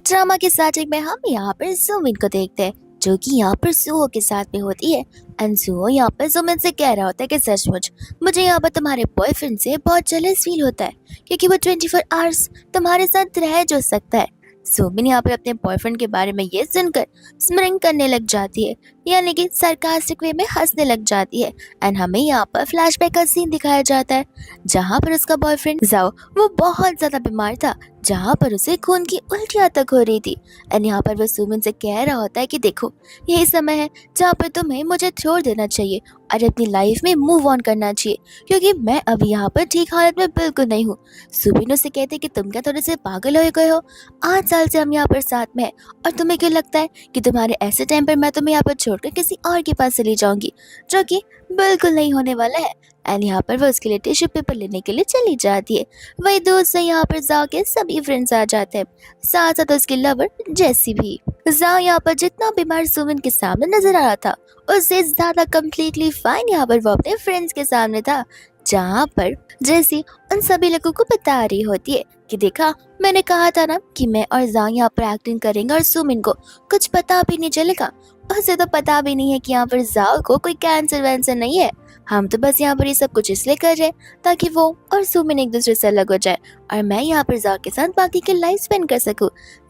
Drama की starting में हम यहाँ पर सुमिन को देखते हैं जो कि यहाँ पर सुहो के साथ में होती है। एंड सुहो यहाँ पर सुमिन से कह रहा होता है कि सचमुच मुझे यहाँ पर तुम्हारे बॉयफ्रेंड से बहुत जेलस फील होता है क्योंकि वो 24 आवर्स तुम्हारे साथ रह जो सकता है। सुमिन यहाँ पर अपने बॉयफ्रेंड के बारे में ये सुनकर स्मिरिंग करने लग जाती है, यानी कि सरकास्टिक वे में हंसने लग जाती है। एंड हमें यहाँ पर फ्लैशबैक का सीन दिखाया जाता है जहाँ पर उसका बॉयफ्रेंड जाओ वो बहुत ज्यादा बीमार था, जहाँ पर उसे खून की उल्टियां तक हो रही थी। एंड यहाँ पर वो सुमिन से कह रहा होता है कि देखो यही समय है जहाँ पर तुम्हें मुझे छोड़ देना चाहिए और अपनी लाइफ में मूव ऑन करना चाहिए क्योंकि मैं अभी यहाँ पर ठीक हालत में बिल्कुल नहीं हूँ। सुमिन उसे कहते कि तुम क्या थोड़े से पागल हो गए हो, 8 साल से हम यहाँ पर साथ में हैं और तुम्हें क्यों लगता है कि तुम्हारे ऐसे टाइम पर मैं तुम्हें यहाँ पर छोड़कर किसी और के पास चली जाऊंगी, जो कि बिल्कुल नहीं होने वाला है। एंड यहाँ पर वो उसके लिए टिश्यू पेपर लेने के लिए चली जाती है। वही दोस्त से यहाँ पर जाओ के सभी फ्रेंड्स आ जाते हैं, साथ साथ उसकी लवर जैसी भी। जाओ यहाँ पर जितना बीमार सुमिन के सामने नजर आ रहा था उससे ज्यादा कम्प्लीटली फाइन यहाँ पर वो अपने फ्रेंड्स के सामने था, जहाँ पर जैसी उन सभी लोगों को बता रही होती है कि देखा मैंने कहा था ना कि मैं और जाओ यहाँ पर एक्टिंग करेंगे और सुमिन को कुछ पता भी नहीं चलेगा। उसे तो पता भी नहीं है कि यहाँ पर जाओ को कोई कैंसर वैंसर नहीं है। हम तो बस यहाँ पर ये सब कुछ इसलिए कर रहे हैं ताकि वो और सुमिन एक दूसरे से अलग हो जाए और मैं यहाँ पर जाओ के साथ बाकी की लाइफ स्पेंड कर सकूं।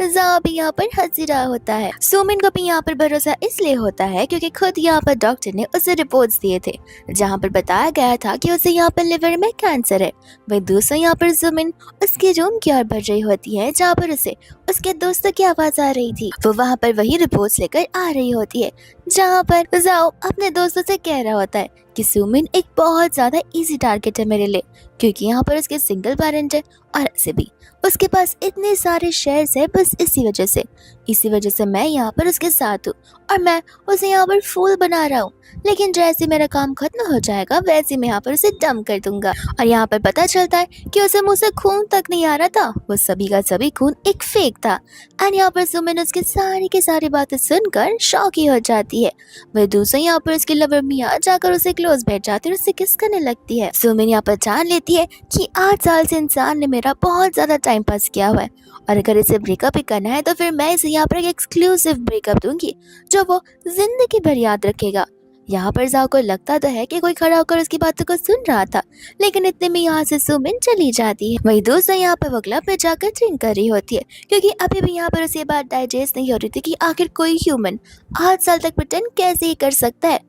जाओ भी यहाँ पर हंसी रहा होता है। सुमिन को भी यहाँ पर भरोसा इसलिए होता है क्योंकि खुद यहाँ पर डॉक्टर ने उसे रिपोर्ट्स दिए थे जहाँ पर बताया गया था कि उसे यहाँ पर लिवर में कैंसर है। वही दूसरा यहाँ पर सुमिन उसके रूम की ओर बढ़ रही होती है जहाँ पर उसे उसके दोस्तों की आवाज आ रही थी। वो वहाँ पर वही रिपोर्ट्स लेकर आ रही होती है जहाँ पर जाओ अपने दोस्तों से कह रहा होता है कि सुमिन एक बहुत ज्यादा इजी टारगेट है मेरे लिए क्योंकि यहाँ पर उसके सिंगल पेरेंट है और ऐसे भी उसके पास इतने सारे शेयर्स है। बस इसी वजह से मैं यहाँ पर उसके साथ हूँ और मैं उसे यहाँ पर फूल बना रहा हूँ। लेकिन जैसे मेरा काम खत्म हो जाएगा वैसे मैं यहाँ पर उसे डम कर दूंगा। और यहाँ पर पता चलता है कि उसे मुंह से खून तक नहीं आ रहा था, वो सभी का सभी खून एक फेक था। एंड यहाँ पर सुमिन उसकी सारी की सारी बातें सुनकर शॉक ही हो जाती है। वह दूसरा यहाँ पर उसकी लवर मिया जाकर उसे क्लोज बैठ जाती है और उसे किस करने लगती है। सुमिन यहाँ पर जान लेती है कि 8 साल से इंसान ने मेरा बहुत ज्यादा टाइम पास किया हुआ है और अगर इसे ब्रेकअप ही करना है तो फिर मैं इसे यहाँ पर एक एक्सक्लूसिव ब्रेकअप दूंगी जो वो जिंदगी भर याद रखेगा। यहाँ पर जाओ को लगता तो है कि कोई खड़ा होकर उसकी बातों को सुन रहा था, लेकिन इतने में यहाँ से सुमिन चली जाती है। वही दूसरा यहाँ पर वो क्लब में जाकर ड्रिंक कर रही होती है क्योंकि अभी भी यहाँ पर उसे बात डाइजेस्ट नहीं हो रही थी कि आखिर कोई ह्यूमन 8 साल तक प्रिटेंड कैसे ही कर सकता है।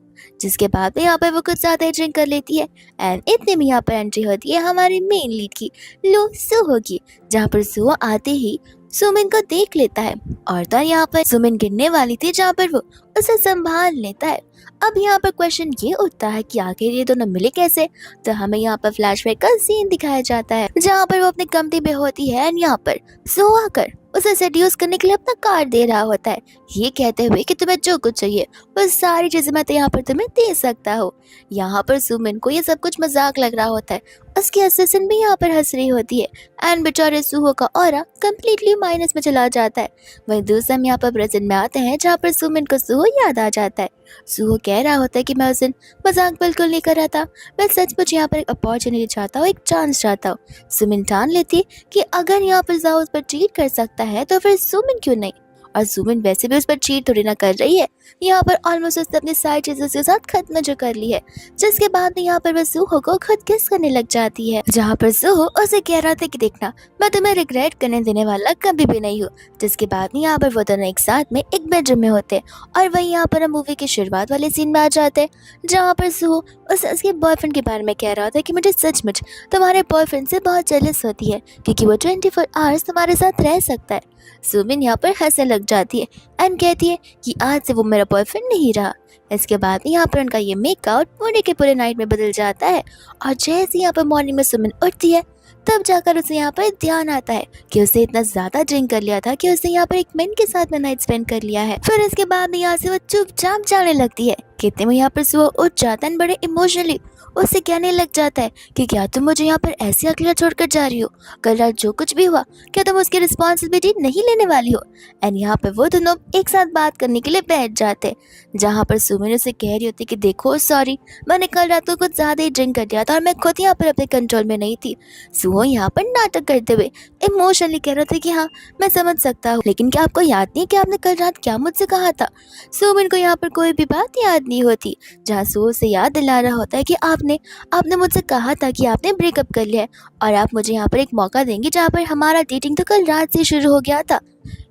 जिसके बाद में यहाँ पर वो कुछ ज्यादा ही ड्रिंक कर लेती है। एंड इतने में यहाँ पर एंट्री होती है हमारे मेन लीड की, लो सुहो की, जहाँ पर सुहो आते ही सुमिन को देख लेता है और तो यहाँ पर सुमिन गिरने वाली थी जहाँ पर वो उसे संभाल लेता है। अब यहाँ पर क्वेश्चन ये उठता है कि आखिर ये दोनों मिले कैसे। तो हमें यहाँ पर फ्लैशबैक का सीन दिखाया जाता है जहाँ पर वो अपने कमरे में होती है एंड यहाँ पर सुहा कर उसे सेड्यूस करने के लिए अपना कार्ड दे रहा होता है, ये कहते हुए कि तुम्हें जो कुछ चाहिए वो सारी चीजें मैं तो यहाँ पर तुम्हें दे सकता हूँ। यहाँ पर सुमिन को ये सब कुछ मजाक लग रहा होता है, उसकी असिस्टेंट भी यहाँ पर हंस रही होती है एंड बेचारे सुहो का ऑरा कंप्लीटली माइनस में चला जाता है। वहीं दूसरा हम यहाँ पर प्रेजेंट में आते हैं जहाँ पर सुमिन को सुहो याद आ जाता है। सुहो कह रहा होता है कि मैं उस दिन मजाक बिल्कुल नहीं कर रहा था, मैं सचमुच यहाँ पर एक अपॉर्चुनिटी चाहता हूँ, एक चांस चाहता हूँ। सुमिन ठान लेती है कि अगर यहाँ पर जाओ उस पर चीट कर सकता है तो फिर सुमिन क्यों नहीं। और सुमिन वैसे भी उस पर चीट थोड़ी ना कर रही है, यहाँ पर ऑलमोस्ट उसने अपनी सारी चीजों के साथ खत्म जो कर ली है। जिसके बाद में यहाँ पर वह सुहो को खुद किस करने लग जाती है, जहाँ पर सुहो उसे कह रहा था कि देखना मैं तुम्हें रिग्रेट करने देने वाला कभी भी नहीं हूँ। जिसके बाद में यहाँ पर वो दोनों एक साथ में एक बेडरूम में होते और वही यहाँ पर हम मूवी के शुरुआत वाले सीन में आ जाते हैं जहाँ पर सुहो उसके बॉयफ्रेंड के बारे में कह रहा था कि मुझे सचमुच तुम्हारे बॉयफ्रेंड से बहुत जेलस होती है क्योंकि वो 24 आवर्स तुम्हारे साथ रह सकता है। सुमिन यहाँ पर हंसने लग जाती है एंड कहती है कि आज से वो मेरा बॉयफ्रेंड नहीं रहा। इसके बाद यहाँ पर उनका ये मेकआउट पूरे के पूरे नाइट में बदल जाता है और जैसे यहाँ पर मॉर्निंग में सुमिन उठती है तब जाकर उसे यहाँ पर ध्यान आता है कि उसे इतना ज्यादा ड्रिंक कर लिया था कि उसे यहाँ पर एक मैन के साथ में नाइट स्पेंड कर लिया है। फिर इसके बाद यहाँ से वो चुपचाप जाने लगती है कितने में यहाँ पर सुबह उठ जाता है and बड़े इमोशनली उससे कहने लग जाता है कि क्या तुम मुझे यहाँ पर ऐसे अकेला छोड़कर जा रही हो? कल रात जो कुछ भी हुआ क्या तुम उसकी रिस्पॉन्सिबिलिटी नहीं लेने वाली हो? एंड यहाँ पर वो दोनों एक साथ बात करने के लिए बैठ जाते हैं, जहाँ पर सुमिन उसे कह रही होती है कि देखो सॉरी, मैंने कल रात को कुछ ज़्यादा ही ड्रिंक कर दिया था और मैं खुद यहाँ पर अपने कंट्रोल में नहीं थी। सुहो यहाँ पर नाटक करते हुए इमोशनली कह रहे थे कि हाँ मैं समझ सकता हूँ, लेकिन क्या आपको याद नहीं कि आपने कल रात क्या मुझसे कहा था? सुमिन को यहाँ पर कोई भी बात याद नहीं होती, जहाँ सुहो से याद दिला रहा होता है कि आपने आपने मुझसे कहा था कि आपने ब्रेकअप कर लिया है और आप मुझे यहाँ पर एक मौका देंगे, जहाँ पर हमारा डेटिंग तो कल रात से शुरू हो गया था।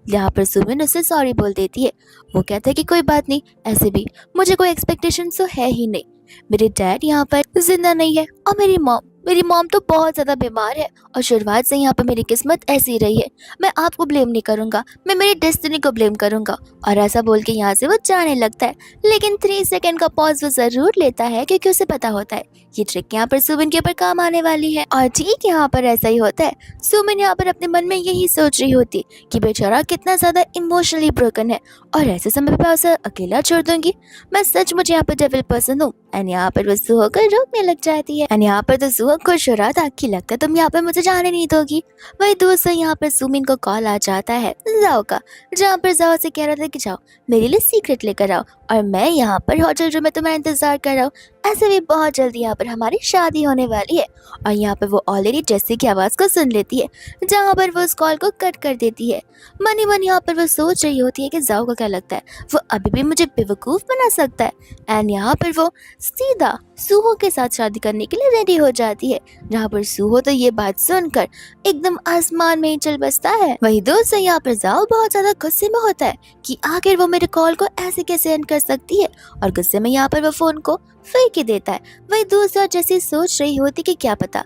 यहाँ पर सुमिन उससे सॉरी बोल देती है। वो कहता है कि कोई बात नहीं, ऐसे भी मुझे कोई एक्सपेक्टेशन तो है ही नहीं। मेरे डैड यहाँ पर जिंदा नहीं है और मेरी मॉम तो बहुत ज़्यादा बीमार है और शुरुआत से यहाँ पर मेरी किस्मत ऐसी रही है। मैं आपको ब्लेम नहीं करूँगा, मैं मेरी डेस्टिनी को ब्लेम करूँगा। और ऐसा बोल के यहाँ से वो जाने लगता है, लेकिन 3 सेकंड का पॉज वो ज़रूर लेता है क्योंकि उसे पता होता है ये ट्रिक यहाँ पर सुमिन के ऊपर काम आने वाली है। और ठीक यहाँ पर ऐसा ही होता है। सुमिन यहाँ पर अपने मन में यही सोच रही होती कि बेचारा कितना ज़्यादा इमोशनली ब्रोकन है और ऐसे समय पर उसे अकेला छोड़ दूंगी। मैं सचमुच यहाँ पर डेविल पर्सन हूँ। एंड यहाँ पर वो सुहो को रोकने लग जाती है। एंड यहाँ पर तो सुहो खुश हो रहा था कि लगता है तुम यहाँ पर मुझे जाने नहीं दोगी। वही दोस्तों यहाँ पर सुमिन को कॉल आ जाता है जाओ का, जहाँ पर जाओ से कह रहा था कि जाओ मेरे लिए सीक्रेट लेकर आओ और मैं यहाँ पर होटल रूम में तुम्हारा इंतजार कर रहा हूँ। ऐसे भी बहुत जल्दी यहाँ पर हमारी शादी होने वाली है। और यहाँ पर वो ऑलरेडी जेसी की आवाज़ को सुन लेती है, जहाँ पर वो उस कॉल को कट कर देती है। मनी मन यहाँ पर वो सोच रही होती है कि जाओ को क्या लगता है वो अभी भी मुझे बेवकूफ़ बना सकता है। एंड यहाँ पर वो सीधा सुहो के साथ शादी करने के लिए रेडी हो जाती है, जहाँ पर सुहो तो ये बात सुनकर एकदम आसमान में ही चल बसता है। वही दोस्त यहाँ पर जाओ बहुत ज्यादा गुस्से में होता है कि आखिर वो मेरे कॉल को ऐसे कैसे एंड कर सकती है, और गुस्से में यहाँ पर वो फोन को फेंक ही देता है। वही दूसरा जैसे सोच रही होती कि क्या पता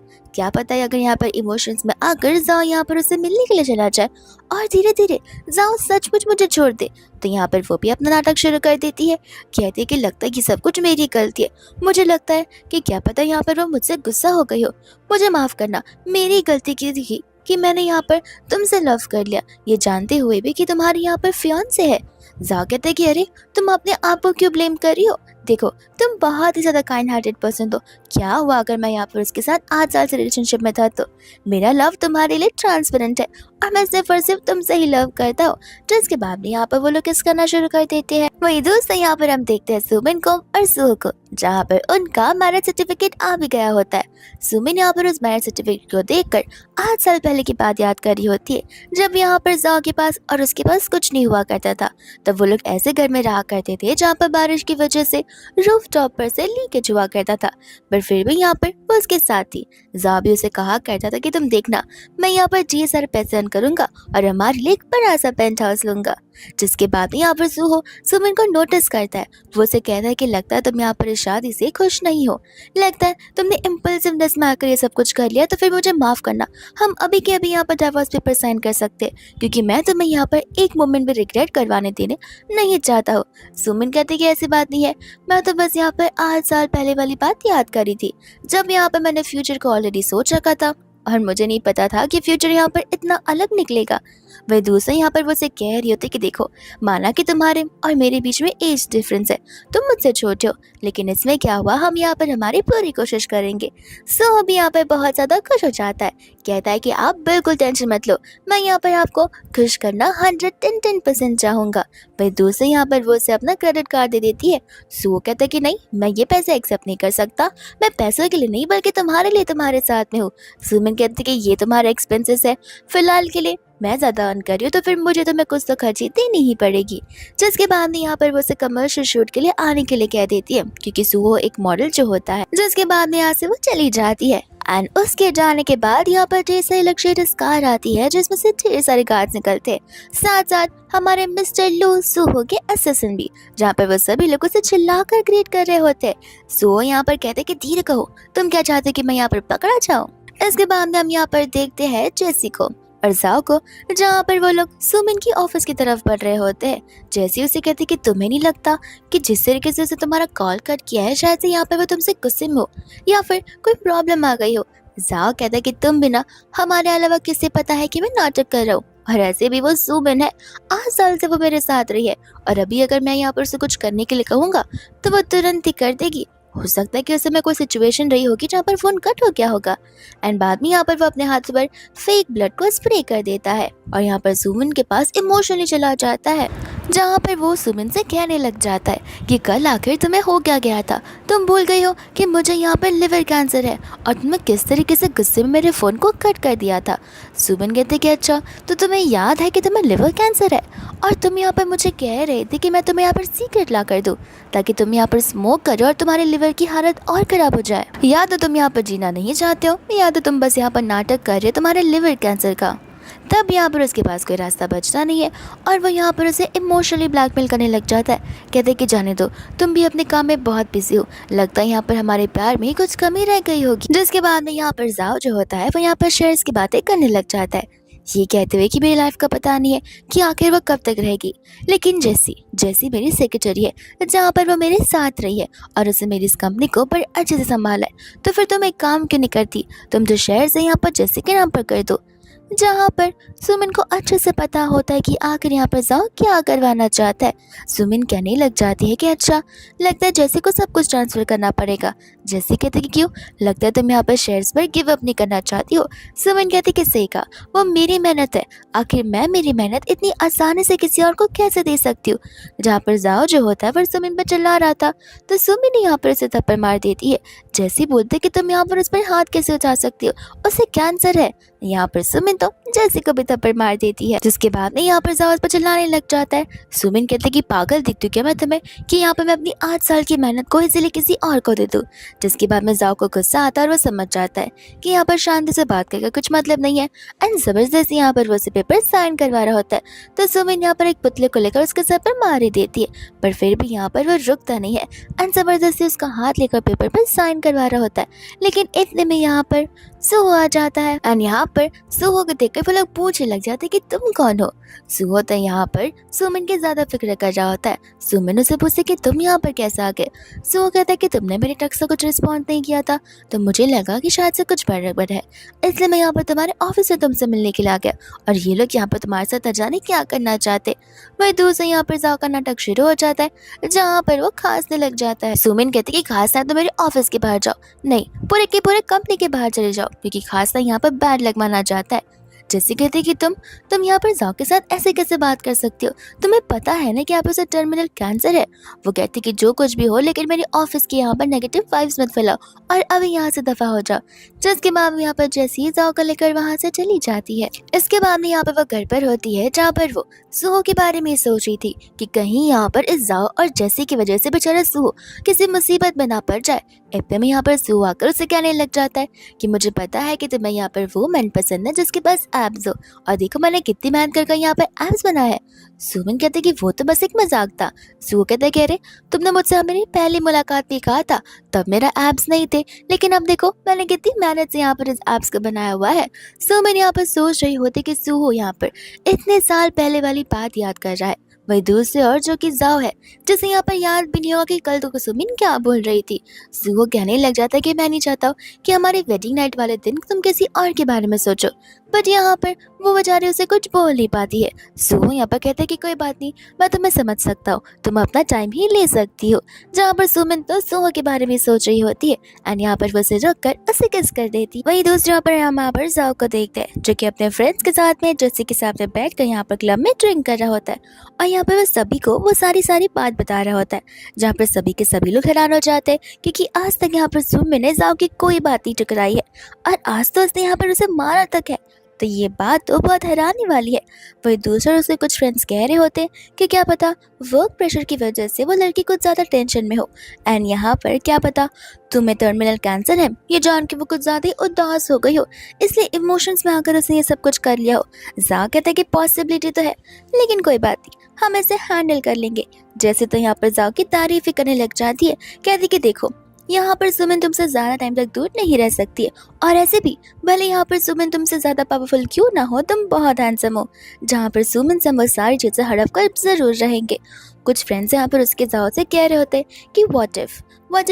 है अगर यहाँ पर इमोशंस में आकर जाओ यहाँ पर उसे मिलने के लिए चला जाए और धीरे धीरे जाओ सचमुच मुझे छोड़ दे, तो यहाँ पर वो भी अपना नाटक शुरू कर देती है। कहती है कि लगता है कि सब कुछ मेरी गलती है, मुझे लगता है कि क्या पता यहाँ पर वो मुझसे गुस्सा हो गई हो, मुझे माफ़ करना, मेरी गलती की थी कि मैंने यहाँ पर तुमसे लव कर लिया, ये जानते हुए भी कि तुम्हारे यहाँ पर फियांसे है। जाओ कहते हैं कि अरे तुम अपने आप को क्यों ब्लेम कर रही हो, देखो तुम बहुत ही ज़्यादा काइंड हार्टेड पर्सन हो, क्या हुआ अगर मैं यहाँ पर उसके साथ 8 साल से रिलेशनशिप में था तो मेरा लव तुम्हारे लिए ट्रांसपेरेंट है और मैं सिर्फ और सिर्फ तुमसे ही लव करता हूँ। जिसके बाद में यहाँ पर वो लोग किस करना शुरू कर देते हैं। वही दोस्तों यहाँ पर हम देखते हैं सुमिन को और सुहो को, जहाँ पर उनका मैरिज सर्टिफिकेट आ भी गया होता है। सुमिन यहाँ पर उस मैरिज सर्टिफिकेट को देखकर 8 साल पहले की बात याद कर रही होती है, जब यहाँ पर जाओ के पास और उसके पास कुछ नहीं हुआ करता था। तब वो लोग ऐसे घर में रहा करते थे जहाँ पर बारिश की वजह से रूफ टॉप पर से लीकेज हुआ करता था, पर फिर भी यहाँ पर वो उसके साथ थी। जा भी उसे कहा करता था कि तुम देखना मैं यहाँ पर ढेर सारे पैसे अर्न करूंगा और हमारे लिए एक बड़ा सा पेंट हाउस लूंगा। जिसके बाद यहाँ पर सुहो सुमिन को नोटिस करता है। वो उसे कहता है कि लगता है तुम यहाँ पर इस शादी से खुश नहीं हो, लगता है तुमने इम्पल्सिवनेस में आकर ये सब कुछ कर लिया, तो फिर मुझे माफ करना, हम अभी के अभी यहाँ पर डिवोर्स पेपर साइन कर सकते हैं, क्योंकि मैं तुम्हें यहाँ पर एक मोमेंट भी रिग्रेट करवाने देने नहीं चाहता हूँ। सुमिन कहती कि ऐसी बात नहीं है, मैं तो बस यहाँ पर 8 साल पहले वाली बात याद करी थी, जब यहाँ पर मैंने फ्यूचर को ऑलरेडी सोच रखा था और मुझे नहीं पता था कि फ्यूचर यहाँ पर इतना अलग निकलेगा। वह दूसरा यहाँ पर वो से कह रही होती कि देखो माना कि तुम्हारे और मेरे बीच में एज डिफरेंस है, तुम मुझसे छोटे हो, लेकिन इसमें क्या हुआ, हम यहाँ पर हमारी पूरी कोशिश करेंगे। सो भी यहाँ पर बहुत ज़्यादा खुश हो जाता है, कहता है कि आप बिल्कुल टेंशन मत लो, मैं यहाँ पर आपको खुश करना 110% चाहूँगा। वही दूसरे यहाँ पर वो से अपना क्रेडिट कार्ड दे देती है। सो कहता है कि नहीं, मैं ये पैसे एक्सेप्ट नहीं कर सकता, मैं पैसों के लिए नहीं बल्कि तुम्हारे लिए तुम्हारे साथ में हूँ। सुमिन कहती कि ये तुम्हारा एक्सपेंसेस है, फिलहाल के लिए मैं ज़्यादा अर्न कर रही हूँ तो फिर मुझे तुम्हें कुछ तो खर्ची देनी ही पड़ेगी। जिसके बाद में यहाँ पर वो उसे कमर्शियल शूट के लिए आने के लिए कह देती है, क्योंकि सुहो एक मॉडल जो होता है। जिसके बाद में यहाँ से वो चली जाती है एंड उसके जाने के बाद यहाँ पर ढेर सारी लग्जरियस कार आती है, जिसमें से ढेर सारे गार्ड्स निकलते हैं, साथ साथ हमारे मिस्टर लू सुहो के असिस्टेंट भी, जहाँ पर वो सभी लोगों से चिल्लाकर ग्रीट कर रहे होते हैं। सुहो यहाँ पर कहते कि धीरे कहो, तुम क्या चाहते हो कि मैं यहाँ पर पकड़ा जाऊँ। इसके बाद में हम यहाँ पर देखते हैं जेसी को और जाओ को, जहाँ पर वो लोग सुमिन की ऑफिस की तरफ बढ़ रहे होते हैं। जैसी उसे कहती कि तुम्हें नहीं लगता कि जिस तरीके से उसे तुम्हारा कॉल कट किया है, शायद से यहाँ पर वो तुमसे गुस्से में हो या फिर कोई प्रॉब्लम आ गई हो। जाओ कहता है कि तुम बिना हमारे अलावा किसे पता है कि मैं नाटक कर रहा हूँ, और ऐसे भी वो सुमन है, 8 साल से वो मेरे साथ रही है, और अभी अगर मैं यहाँ पर उसे कुछ करने के लिए कहूँगा तो वो तुरंत ही कर देगी। हो सकता है कि उस समय कोई सिचुएशन रही होगी जहाँ पर फ़ोन कट हो गया होगा, एंड बाद में यहाँ पर वो अपने हाथ पर फेक ब्लड को स्प्रे कर देता है और यहाँ पर सुमन के पास इमोशनली चला जाता है, जहाँ पर वो सुमन से कहने लग जाता है कि कल आखिर तुम्हें हो क्या गया था, तुम भूल गई हो कि मुझे यहाँ पर लिवर कैंसर है और तुमने किस तरीके से गुस्से में मेरे फ़ोन को कट कर दिया था। सुमन कहते कि अच्छा, तो तुम्हें याद है कि तुम्हें लिवर कैंसर है और तुम यहाँ पर मुझे कह रहे थे कि मैं तुम्हें यहाँ पर सीक्रेट ला कर दूँ ताकि तुम यहाँ पर स्मोक करो और तुम्हारे लिवर की हालत और ख़राब हो जाए। या तो तुम यहाँ पर जीना नहीं चाहते हो, या तो तुम बस यहाँ पर नाटक कर रहे हो तुम्हारे लिवर कैंसर का। तब यहाँ पर उसके पास कोई रास्ता बचता नहीं है और वो यहाँ पर उसे इमोशनली ब्लैकमेल करने लग जाता है। कहते कि जाने दो, तुम भी अपने काम में बहुत बिजी हो, लगता है यहाँ पर हमारे प्यार में कुछ कमी रह गई होगी। जिसके बाद में यहाँ पर जाओ जो होता है वो यहाँ पर शेयर्स की बातें करने लग जाता है, ये कहते हुए कि मेरी लाइफ का पता नहीं है कि आखिर वो कब तक रहेगी, लेकिन जैसी जैसी मेरी सेक्रेटरी है जहाँ पर वो मेरे साथ रही है और उसने मेरी इस कंपनी को बड़े अच्छे से संभाला है, तो फिर तुम एक काम क्यों नहीं करती, तुम जो शेयर्स है यहाँ पर जैसी के नाम पर कर दो। जहाँ पर सुमिन को अच्छे से पता होता है कि आखिर यहाँ पर जाओ क्या करवाना चाहता है। सुमिन कहने लग जाती है कि अच्छा, लगता है जैसे को सब कुछ ट्रांसफ़र करना पड़ेगा। जैसे कहते कि क्यों, लगता है तुम यहाँ पर शेयर्स पर गिव अप नहीं करना चाहती हो। सुमिन कहती कि सही कहा, वो मेरी मेहनत है, आखिर मैं मेरी मेहनत इतनी आसानी से किसी और को कैसे दे सकती हूँ। जहाँ पर जाओ जो होता है वो सुमिन पर चिल्ला रहा था, तो सुमिन यहाँ पर उसे थप्पड़ मार देती है। जैसे बोलते कि तुम यहाँ पर उस पर हाथ कैसे उठा सकती हो, उसे कैंसर है। यहाँ पर सुमिन तो जैसे को भी थप्पड़ मार देती है, जिसके बाद में यहाँ पर जाओ पर चिल्लाने लग जाता है। सुमिन कहते कि पागल दिखती हूँ क्या मैं तुम्हें कि यहाँ पर मैं अपनी 8 साल की मेहनत को इसीलिए किसी और को दे दूँ। जिसके बाद में जाओ को गुस्सा आता है और वो समझ जाता है कि यहाँ पर शांति से बात करके कुछ मतलब नहीं है, एंड जबरदस्ती यहाँ पर वो उसे पेपर साइन करवा रहा होता है। तो सुमिन यहाँ पर एक पुतले को लेकर उसके सर पर मार ही देती है, पर फिर भी यहाँ पर वो रुकता नहीं है एंड जबरदस्ती उसका हाथ लेकर पेपर पर साइन करवा रहा होता है। लेकिन इतने में यहाँ पर सुहो आ जाता है एंड यहाँ पर सुहो को देखकर वो लोग पूछने लग जाते हैं कि तुम कौन हो। सुहो तो यहाँ पर सुमिन की ज्यादा फिक्र कर रहा होता है। सुमिन उसे पूछते कि तुम यहाँ पर कैसे आ गए। सुहो कहता है कि तुमने मेरे टेक्स्ट का कुछ रिस्पॉन्स नहीं किया था, तो मुझे लगा कि शायद से कुछ गड़बड़ है, इसलिए मैं यहाँ पर तुम्हारे ऑफिस से तुमसे मिलने के लिए आ गया और ये लोग यहाँ पर तुम्हारे साथ अजाने क्या करना चाहते। वही दूर से यहाँ पर जाओ का नाटक शुरू हो जाता है, जहाँ पर वो खांसने लग जाता है। सुमिन कहती कि खांसना है तो मेरे ऑफिस के बाहर जाओ, नहीं पूरे के पूरे कंपनी के बाहर चले जाओ, क्योंकि खांसना यहाँ पर बैड लग माना जाता है। जैसे कहते कि तुम यहाँ पर जाओ के साथ ऐसे कैसे बात कर सकती हो, तुम्हें पता है ना कि आप उसे टर्मिनल कैंसर है। वो कहती कि जो कुछ भी हो, लेकिन मेरे ऑफिस के यहाँ पर नेगेटिव वाइब्स मत फैलाओ और अभी यहाँ से दफा हो जाओ। जिसके बाद यहाँ पर जैसी जाओ का लेकर वहाँ से चली जाती है। इसके बाद में यहाँ पर वो घर पर होती है, जहाँ पर वो सुहो के बारे में सोच रही थी कि कहीं यहाँ पर इस जाओ और जैसी की वजह से बेचारा सुहो किसी मुसीबत में ना पड़ जाए। इतने में यहाँ पर सुहो आकर उसे कहने लग जाता है कि मुझे पता है कि तुम्हें यहाँ पर वो मैन पसंद है जिसके पास एब्स हो, और देखो मैंने कितनी मेहनत कर यहाँ पर एब्स बनाया है। सुमन कहते कि वो तो बस एक मजाक था। सुहो कहते कह रहे तुमने मुझसे मेरी पहली मुलाकात भी कहा था, तब मेरा एब्स नहीं थे, लेकिन अब देखो मैंने कितनी मेहनत से यहाँ पर इस एब्स को बनाया हुआ है। सुमन यहाँ पर सोच रही होती कि सुहो यहाँ पर इतने साल पहले वाली बात याद कर रहा है। वही दूसरे और जो कि जाओ है, जिसे यहाँ पर याद भी नहीं होगा कि कल तो सुमिन क्या बोल रही थी। सुहो कहने लग जाता है कि मैं नहीं चाहता हूँ कि हमारे वेडिंग नाइट वाले दिन तुम किसी और के बारे में सोचो, बट यहाँ पर वो बेचारे उसे कुछ बोल नहीं पाती है। सुहो यहाँ पर कहते हैं कि कोई बात नहीं, मैं तुम्हें समझ सकता हूँ, तुम अपना टाइम ही ले सकती हो। जहाँ पर सुमिन तो सुहो के बारे में सोच रही होती है एंड यहाँ पर वो उसे रख कर उसे किस कर देती। वही दूसरे पर यहाँ पर जाओ को देखते हैं, जो कि अपने फ्रेंड्स के साथ में जैसे के सामने बैठ कर यहाँ पर क्लब में ड्रिंक कर रहा होता है और यहाँ पर वो सभी को वो सारी बात बता रहा होता है, जहाँ पर सभी के सभी लोग हैरान हो जाते हैं क्योंकि आज तक यहाँ पर सुमिन ने जाओ की कोई बात नहीं टकराई है और आज तो उसने यहाँ पर उसे मारा तक है, तो ये बात तो बहुत हैरानी वाली है। वही दूसरे उसके कुछ फ्रेंड्स कह रहे होते हैं कि क्या पता वर्क प्रेशर की वजह से वो लड़की कुछ ज़्यादा टेंशन में हो, एंड यहाँ पर क्या पता तुम्हें टर्मिनल कैंसर है, ये जान के वो कुछ ज़्यादा ही उदास हो गई हो, इसलिए इमोशंस में आकर उसने ये सब कुछ कर लिया हो। जा कहता है कि पॉसिबिलिटी तो है, लेकिन कोई बात नहीं, हम इसे हैंडल कर लेंगे। जैसे तो यहाँ पर जाओ की तारीफ ही करने लग जाती है, कहती कि देखो यहाँ पर सुमन तुमसे ज्यादा टाइम तक दूर नहीं रह सकती है, और ऐसे भी भले यहाँ पर सुमन तुमसे ज्यादा पावरफुल क्यों ना हो, तुम बहुत हैंडसम हो। जहाँ पर सुमन से वो सारी चीजें हड़प कर जरूर रहेंगे। कुछ फ्रेंड्स यहाँ पर उसके जाओ से कह रहे होते कि व्हाट इफ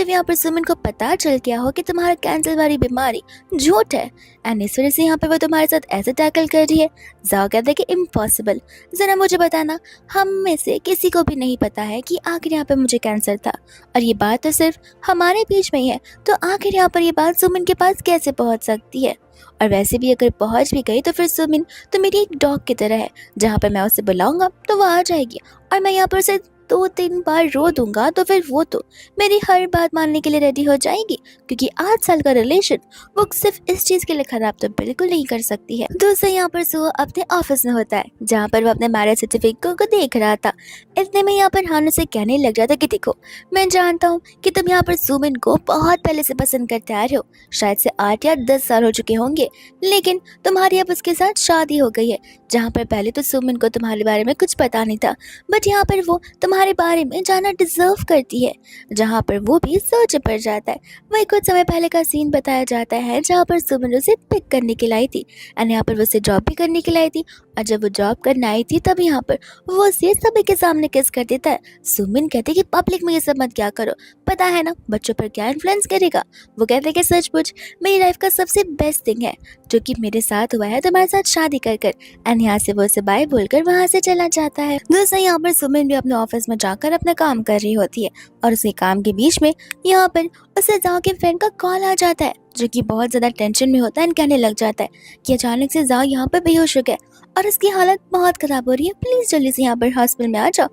यहाँ पर सुमन को पता चल गया हो कि तुम्हारा कैंसर वाली बीमारी झूठ है, एंड इस वजह से यहाँ पर वो तुम्हारे साथ ऐसे टैकल कर रही है। जाओ कहते हैं कि इम्पॉसिबल, जरा मुझे बताना, हम में से किसी को भी नहीं पता है कि आखिर यहाँ पर मुझे कैंसर था, और ये बात तो सिर्फ हमारे बीच में ही है, तो आखिर यहाँ पर ये बात सुमन के पास कैसे पहुँच सकती है? और वैसे भी अगर पहुंच भी गई तो फिर सुमिन तो मेरी एक डॉग की तरह है, जहाँ पर मैं उसे बुलाऊंगा तो वो आ जाएगी, और मैं यहाँ पर उसे 2-3 बार रो दूंगा तो फिर वो तो मेरी हर बात मानने के लिए रेडी हो जाएगी, क्योंकि 8 साल का रिलेशन वो सिर्फ इस चीज के लिए खराब तो बिल्कुल नहीं कर सकती है। दूसरा यहाँ पर सुहा अपने ऑफिस में होता है, जहाँ पर वो अपने मैरिज सर्टिफिकेट को देख रहा था। इतने में यहाँ पर हानु से कहने लग जाता कि देखो, मैं जानता हूँ कि तुम यहाँ पर सुमिन को बहुत पहले से पसंद करते आ रहे हो, शायद से 8 या 10 साल हो चुके होंगे, लेकिन तुम्हारी अब उसके साथ शादी हो गई है, जहाँ पर पहले तो सुमिन को तुम्हारे बारे में कुछ पता नहीं था, बट यहाँ पर वो तुम्हारे बारे में जानना डिजर्व करती है, जहाँ पर वो भी सोच पड़ जाता है। वही कुछ समय पहले का सीन बताया जाता है, जहाँ पर सुमिन उसे पिक करने के लिए आई थी, एंड यहाँ पर वो उसे जॉब भी करने के लिए आई थी, और जब वो जॉब करने आई थी तब यहाँ पर वो उसे सभी के सामने किस कर देता है। सुमिन कहते कि पब्लिक में ये सब मत क्या करो, पता है ना बच्चों पर क्या इन्फ्लुएंस करेगा। वो कहते कि सचमुच मेरी लाइफ का सबसे बेस्ट थिंग है जो कि मेरे साथ हुआ है तुम्हारे साथ शादी कर कर, एंड यहाँ से वो उसे बाय बोलकर वहाँ से चला जाता है। दूसरा यहाँ पर सुमिन भी अपने ऑफिस में जाकर अपना काम कर रही होती है, और उसके काम के बीच में यहाँ पर उसे जाओ के फ्रेंड का कॉल आ जाता है, जो कि बहुत ज्यादा टेंशन में होता है, एंड कहने लग जाता है कि अचानक से जाओ यहाँ पर बेहोश हो गया और उसकी हालत बहुत खराब हो रही है, प्लीज जल्दी से यहाँ पर हॉस्पिटल में आ जाओ।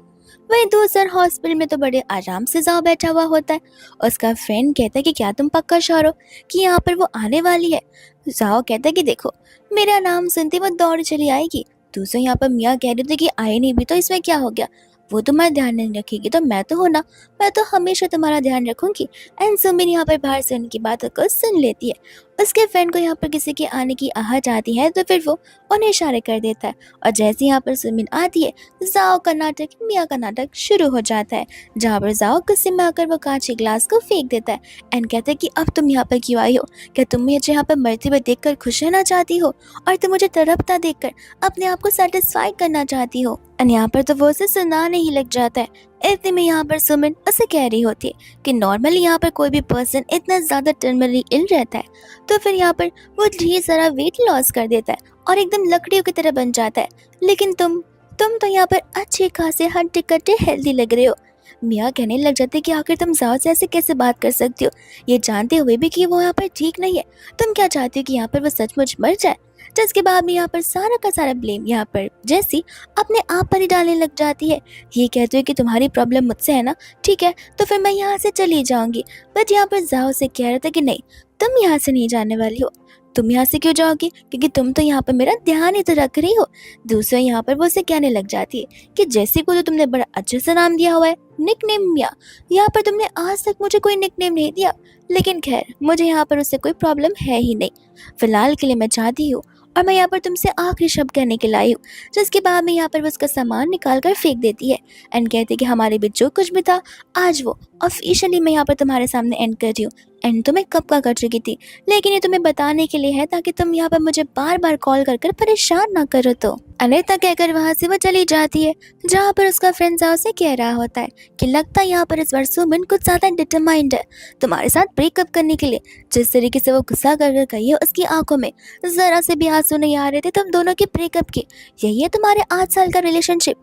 वही दूसरा हॉस्पिटल में तो बड़े आराम से जाओ बैठा हुआ होता है। उसका फ्रेंड कहता है कि क्या तुम पक्का श्योर हो कि यहाँ पर वो आने वाली है? जाओ कहता है कि देखो, मेरा नाम सुनते वो दौड़ चली आएगी। दूसरे यहाँ पर मियाँ कह रहे थे कि आए नहीं भी तो इसमें क्या हो गया, वो तुम्हारा ध्यान नहीं रखेगी तो मैं तो हूं ना, मैं तो हमेशा तुम्हारा ध्यान रखूंगी। एंड सुमिन यहाँ पर बाहर से उनकी बातों को सुन लेती है। उसके फ्रेंड को यहाँ पर किसी के आने की आहट आती है तो फिर वो उन्हें इशारे कर देता है, और जैसे यहाँ पर सुमिन आती है, जाओ का नाटक, मियाँ का नाटक शुरू हो जाता है, जहाँ पर जाओ गुस्से में आकर वो कांच के ग्लास को फेंक देता है, एंड कहता है कि अब तुम यहाँ पर क्यों आई हो? क्या तुम मुझे यहाँ पर मरते हुए देखकर खुश रहना चाहती हो, और तुम मुझे तड़पता देखकर अपने आप को सेटिस्फाई करना चाहती हो? एंड यहाँ पर तो वो उसे सुनाने ही लग जाता है। इतने में यहाँ पर सुमिन उसे कह रही होती है कि नॉर्मली यहाँ पर कोई भी पर्सन इतना ज्यादा टर्मिनली इल रहता है तो फिर यहाँ पर वो ढेर सारा वेट लॉस कर देता है और एकदम लकड़ियों की तरह बन जाता है, लेकिन तुम तो यहाँ पर अच्छे खासे हट्टे कट्टे हेल्दी लग रहे हो। मियाँ कहने लग जाते कि आखिर तुम जाओ से ऐसे कैसे बात कर सकती हो, ये जानते हुए भी कि वो यहाँ पर ठीक नहीं है। तुम क्या चाहती हो कि यहाँ पर वो सचमुच मर जाए? जिसके बाद में यहाँ पर सारा का सारा ब्लेम यहाँ पर जैसी अपने आप पर ही डालने लग जाती है। ये कहते हो कि तुम्हारी प्रॉब्लम मुझसे है ना, ठीक है तो फिर मैं यहाँ से चली जाऊंगी। बट यहाँ पर जाओ से कह रहा था कि नहीं, तुम यहाँ से नहीं जाने वाली हो। तुम यहाँ से क्यों जाओगी, क्योंकि तुम तो यहाँ पर मेरा ध्यान ही तो रख रही हो। दूसरा यहाँ पर वो उसे कहने लग जाती है कि जैसे को तो तुमने बड़ा अच्छे से नाम दिया हुआ है, निकनेम मिया। यहाँ पर तुमने आज तक मुझे कोई निकनेम नहीं दिया, लेकिन खैर मुझे यहाँ पर उससे कोई प्रॉब्लम है ही नहीं। फिलहाल के लिए मैं चाहती हूँ, और मैं यहाँ पर तुमसे आखिरी शब्द कहने के लाई हूँ। जिसके बाद में यहाँ पर वो उसका सामान निकाल कर फेंक देती है, एंड कहती है कि हमारे बीच जो कुछ भी था आज वो ऑफिशियली मैं यहाँ पर तुम्हारे सामने एंड कर रही हूँ। एंड तो मैं कब का कर चुकी थी, लेकिन ये तुम्हें बताने के लिए है ताकि तुम यहाँ पर मुझे बार बार कॉल कर कर परेशान ना करो। तो अनिता कहकर वहाँ से वो चली जाती है, जहाँ पर उसका फ्रेंड जाओ से कह रहा होता है कि लगता है यहाँ पर इस बार सुमन कुछ ज्यादा डिटरमाइंड है तुम्हारे साथ ब्रेकअप करने के लिए। जिस तरीके से वो गुस्सा कर कर कही है, उसकी आंखों में जरा से भी आंसू नहीं आ रहे थे तुम दोनों के ब्रेकअप के। यही है तुम्हारे 8 साल का रिलेशनशिप।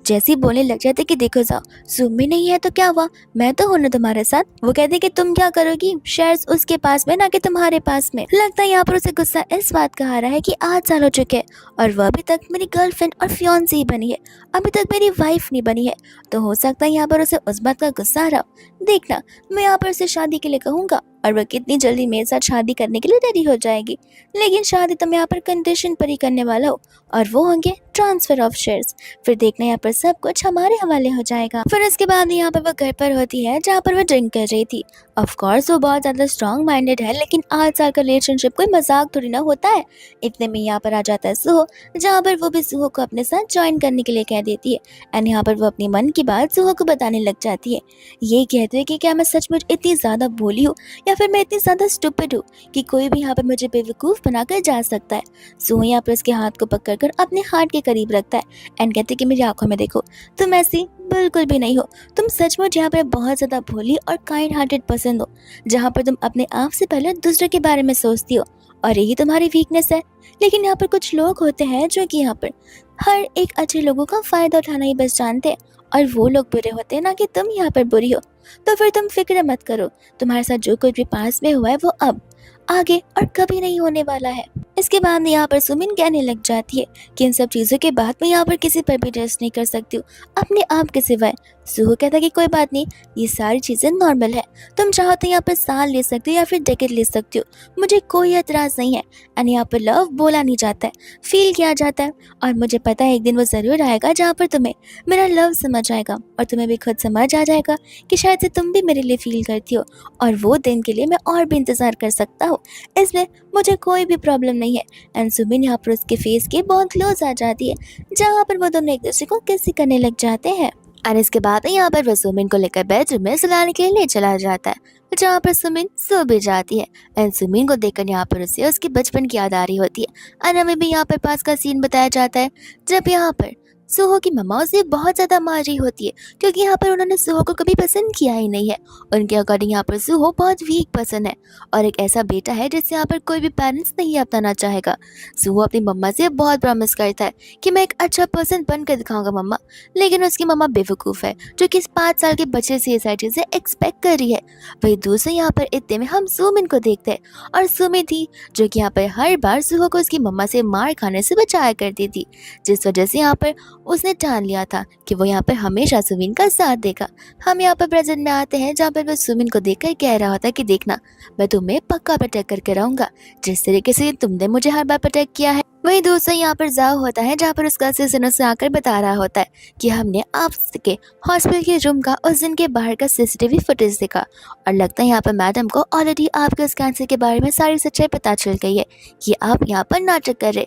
जैसे ही बोलने लग जाते कि देखो जाओ, सुमी नहीं है तो क्या हुआ, मैं तो हूं ना तुम्हारे साथ। वो कहते कि तुम क्या करोगी, शेयर्स उसके पास में ना कि तुम्हारे पास में। लगता है यहाँ पर उसे गुस्सा इस बात का आ रहा है कि 8 साल हो चुके हैं और वह अभी तक मेरी गर्लफ्रेंड और फियांसी ही बनी है, अभी तक मेरी वाइफ नहीं बनी है। तो हो सकता है यहाँ पर उसे उस बात का गुस्सा आ रहा हो। देखना, मैं यहाँ पर उसे शादी के लिए कहूंगा और वह कितनी जल्दी मेरे साथ शादी करने के लिए रेडी हो जाएगी, लेकिन शादी तो मैं यहाँ पर कंडीशन पर ही करने वाला हूँ, और वो होंगे ट्रांसफर ऑफ शेयर्स। फिर देखना यहाँ पर सब कुछ हमारे हवाले हो जाएगा। फिर उसके बाद यहाँ पर वो घर पर होती है जहाँ पर वो ड्रिंक कर रही थी। ऑफ कोर्स वो बहुत ज्यादा स्ट्रॉन्ग माइंडेड है, लेकिन 8 साल का रिलेशनशिप कोई मजाक थोड़ी ना होता है। इतने में यहाँ पर आ जाता है सुहो, जहाँ पर वो भी सुहो को अपने साथ ज्वाइन करने के लिए कह देती है, एंड यहाँ पर वो अपनी मन की बात सुहो को बताने लग जाती है। ये कहते हुए कि क्या मैं सचमुच इतनी ज्यादा बोली हूँ या फिर मैं इतनी ज़्यादा स्टूपिड हूँ कि कोई भी यहाँ पर मुझे बेवकूफ़ बनाकर जा सकता है। सुहो यहाँ पर उसके हाथ को पकड़कर अपने हार्ट के करीब रखता है एंड कहते कि मेरी आंखों में देखो, तुम ऐसी बिल्कुल भी नहीं हो। तुम सचमुच यहाँ पर बहुत ज़्यादा भोली और काइंड हार्टेड पर्सन हो, जहाँ पर तुम अपने आप से पहले दूसरे के बारे में सोचती हो और यही तुम्हारी वीकनेस है। लेकिन यहाँ पर कुछ लोग होते हैं जो कि यहाँ पर हर एक अच्छे लोगों का फ़ायदा उठाना ही बस जानते हैं, और वो लोग बुरे होते हैं ना कि तुम यहाँ पर बुरी हो। तो फिर तुम फिक्र मत करो, तुम्हारे साथ जो कुछ भी पास में हुआ है वो अब, आगे और कभी नहीं होने वाला है। इसके बाद यहाँ पर सुमिन कहने लग जाती है कि इन सब चीज़ों के बाद मैं यहाँ पर किसी पर भी ट्रस्ट नहीं कर सकती हूँ अपने आप के सिवाय। सुहो कहता है कि कोई बात नहीं, ये सारी चीज़ें नॉर्मल है, तुम चाहो तो यहाँ पर साल ले सकती हो या फिर डेकेड ले सकती हो, मुझे कोई एतराज़ नहीं है। एंड यहाँ पर लव बोला नहीं जाता है, फील किया जाता है, और मुझे पता है एक दिन वो ज़रूर आएगा जहाँ पर तुम्हें मेरा लव समझ आएगा और तुम्हें भी खुद समझ आ जाएगा कि शायद से तुम भी मेरे लिए फील करती हो, और वो दिन के लिए मैं और भी इंतज़ार कर सकता हूँ, इसमें मुझे कोई भी प्रॉब्लम नहीं है। एंड सुमिन यहाँ पर उसके फेस के बहुत क्लोज आ जाती है, जहाँ पर वो दोनों एक दूसरे को किस करने लग जाते हैं। और इसके बाद यहाँ पर वो सुमिन को लेकर बेडरूम में सुलाने के लिए चला जाता है, जहाँ पर सुमिन सो भी जाती है। एंड सुमिन को देखकर यहाँ पर उसे उसके बचपन की याद आ रही होती है। और हमें भी यहाँ पर पास का सीन बताया जाता है जब यहाँ पर सुहो की मम्मा उसे बहुत ज़्यादा मार रही होती है, क्योंकि यहाँ पर उन्होंने सुहो को कभी पसंद किया ही नहीं है। उनके अकॉर्डिंग यहाँ पर सुहो बहुत वीक पर्सन है और एक ऐसा बेटा है जिससे यहाँ पर कोई भी पेरेंट्स नहीं अपनाना चाहेगा। सुहो अपनी मम्मा से बहुत प्रॉमिस करता है कि मैं एक अच्छा पर्सन बन कर दिखाऊंगा मम्मा, लेकिन उसकी मम्मा बेवकूफ़ है जो कि इस 5 साल के बच्चे से ये सारी चीज़ें एक्सपेक्ट कर रही है। वही दूसरे यहाँ पर इतने में हम सुमिन को देखते हैं, और सुमिन थी जो कि यहाँ पर हर बार सुहो को उसकी मम्मा से मार खाने से बचाया करती थी, जिस वजह से यहाँ पर उसने ठान लिया था कि वो यहाँ पर हमेशा सुमिन का साथ देगा। हम यहाँ पर प्रेजेंट में आते हैं जहाँ पर वो सुमिन को देखकर कह रहा होता है कि देखना, मैं तुम्हें पक्का प्रोटेक्ट करके रहूंगा जिस तरीके से तुमने मुझे हर बार प्रोटेक्ट किया है। वही दूसरा यहाँ पर जाओ होता है जहाँ पर उसका असिस्टेंट उसे आकर बता रहा होता है कि हमने आपके हॉस्पिटल के रूम का उस दिन के बाहर का सीसीटीवी फुटेज देखा, और लगता है यहाँ पर मैडम को ऑलरेडी आपके उस कैंसर के बारे में सारी सच्चाई पता चल गई है कि आप यहाँ पर नाटक कर रहे।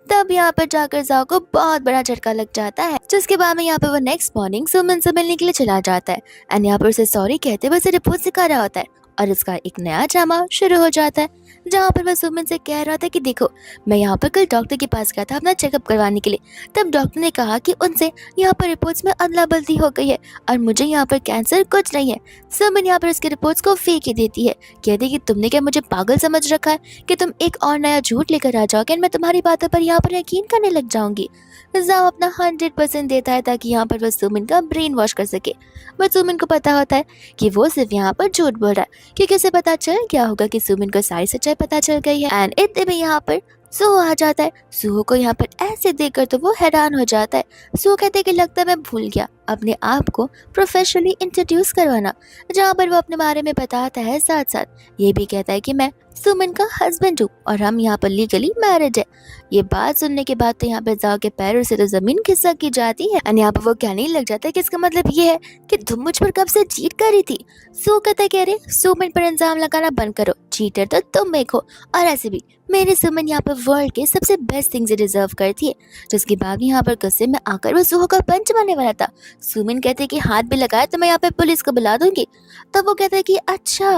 तब यहाँ पर जाकर जाओ को बहुत बड़ा झटका लग जाता है, जिसके बाद में यहाँ पर वो नेक्स्ट मॉर्निंग सुमन से मिलने के लिए चला जाता है। एंड यहाँ पर उसे सॉरी कहते हुए उसे रिपोर्ट सिखा रहा होता है, और इसका एक नया ड्रामा शुरू हो जाता है जहाँ पर वह सुमन से कह रहा था कि देखो, मैं यहाँ पर कल डॉक्टर के पास गया था अपना चेकअप करवाने के लिए। तब डॉक्टर ने कहा कि उनसे यहाँ पर रिपोर्ट्स में अदला बदली हो गई है और मुझे यहाँ पर कैंसर कुछ नहीं है। सुमन यहाँ पर उसके रिपोर्ट्स को फेंक ही देती है, कहती कि तुमने क्या मुझे पागल समझ रखा है कि तुम एक और नया झूठ लेकर आ जाओगे, मैं तुम्हारी बातों पर यहाँ पर यकीन करने लग जाऊंगी। जाओ अपना 100% देता है ताकि यहाँ पर वह सुमन का ब्रेन वॉश कर सके। वह सुमन को पता होता है कि वो सिर्फ यहाँ पर झूठ बोल रहा है, क्योंकि उसे पता चल गया होगा कि सुमन को सारी सच्चाई पता चल गई है। एंड इतने में यहाँ पर सुहो आ जाता है। सुहो को यहाँ पर ऐसे देखकर तो वो हैरान हो जाता है। सुहो कहते हैं कि लगता है मैं भूल गया अपने आप को प्रोफेशनली इंट्रोड्यूस करवाना, जहाँ पर वो अपने बारे में बताता है, साथ साथ ये भी कहता है कि मैं सुमन का हस्बैंड हूँ और हम यहाँ पर लीगली मैरिड है। ये बात सुनने के बाद तो यहाँ पर जाओ के पैरों से तो जमीन खिसक की जाती है। और यहाँ पर वो कहने लग जाता है कि इसका मतलब ये है कि तुम मुझ पर कब से चीट कर रही थी। सुहो कहता है कि अरे सुमन पर इल्जाम लगाना बंद करो, चीटर तो तुम एक हो, और ऐसे भी मेरी सुमन यहाँ पर वर्ल्ड के सबसे बेस्ट थिंग्स डिजर्व करती है। जिसके बाद यहाँ पर गुस्से में आकर वो सुहो का पंच मारने वाला था। सुमन कहते कि हाथ भी लगाया तो मैं यहाँ पे पुलिस को बुला दूंगी। तब वो कहता है कि अच्छा,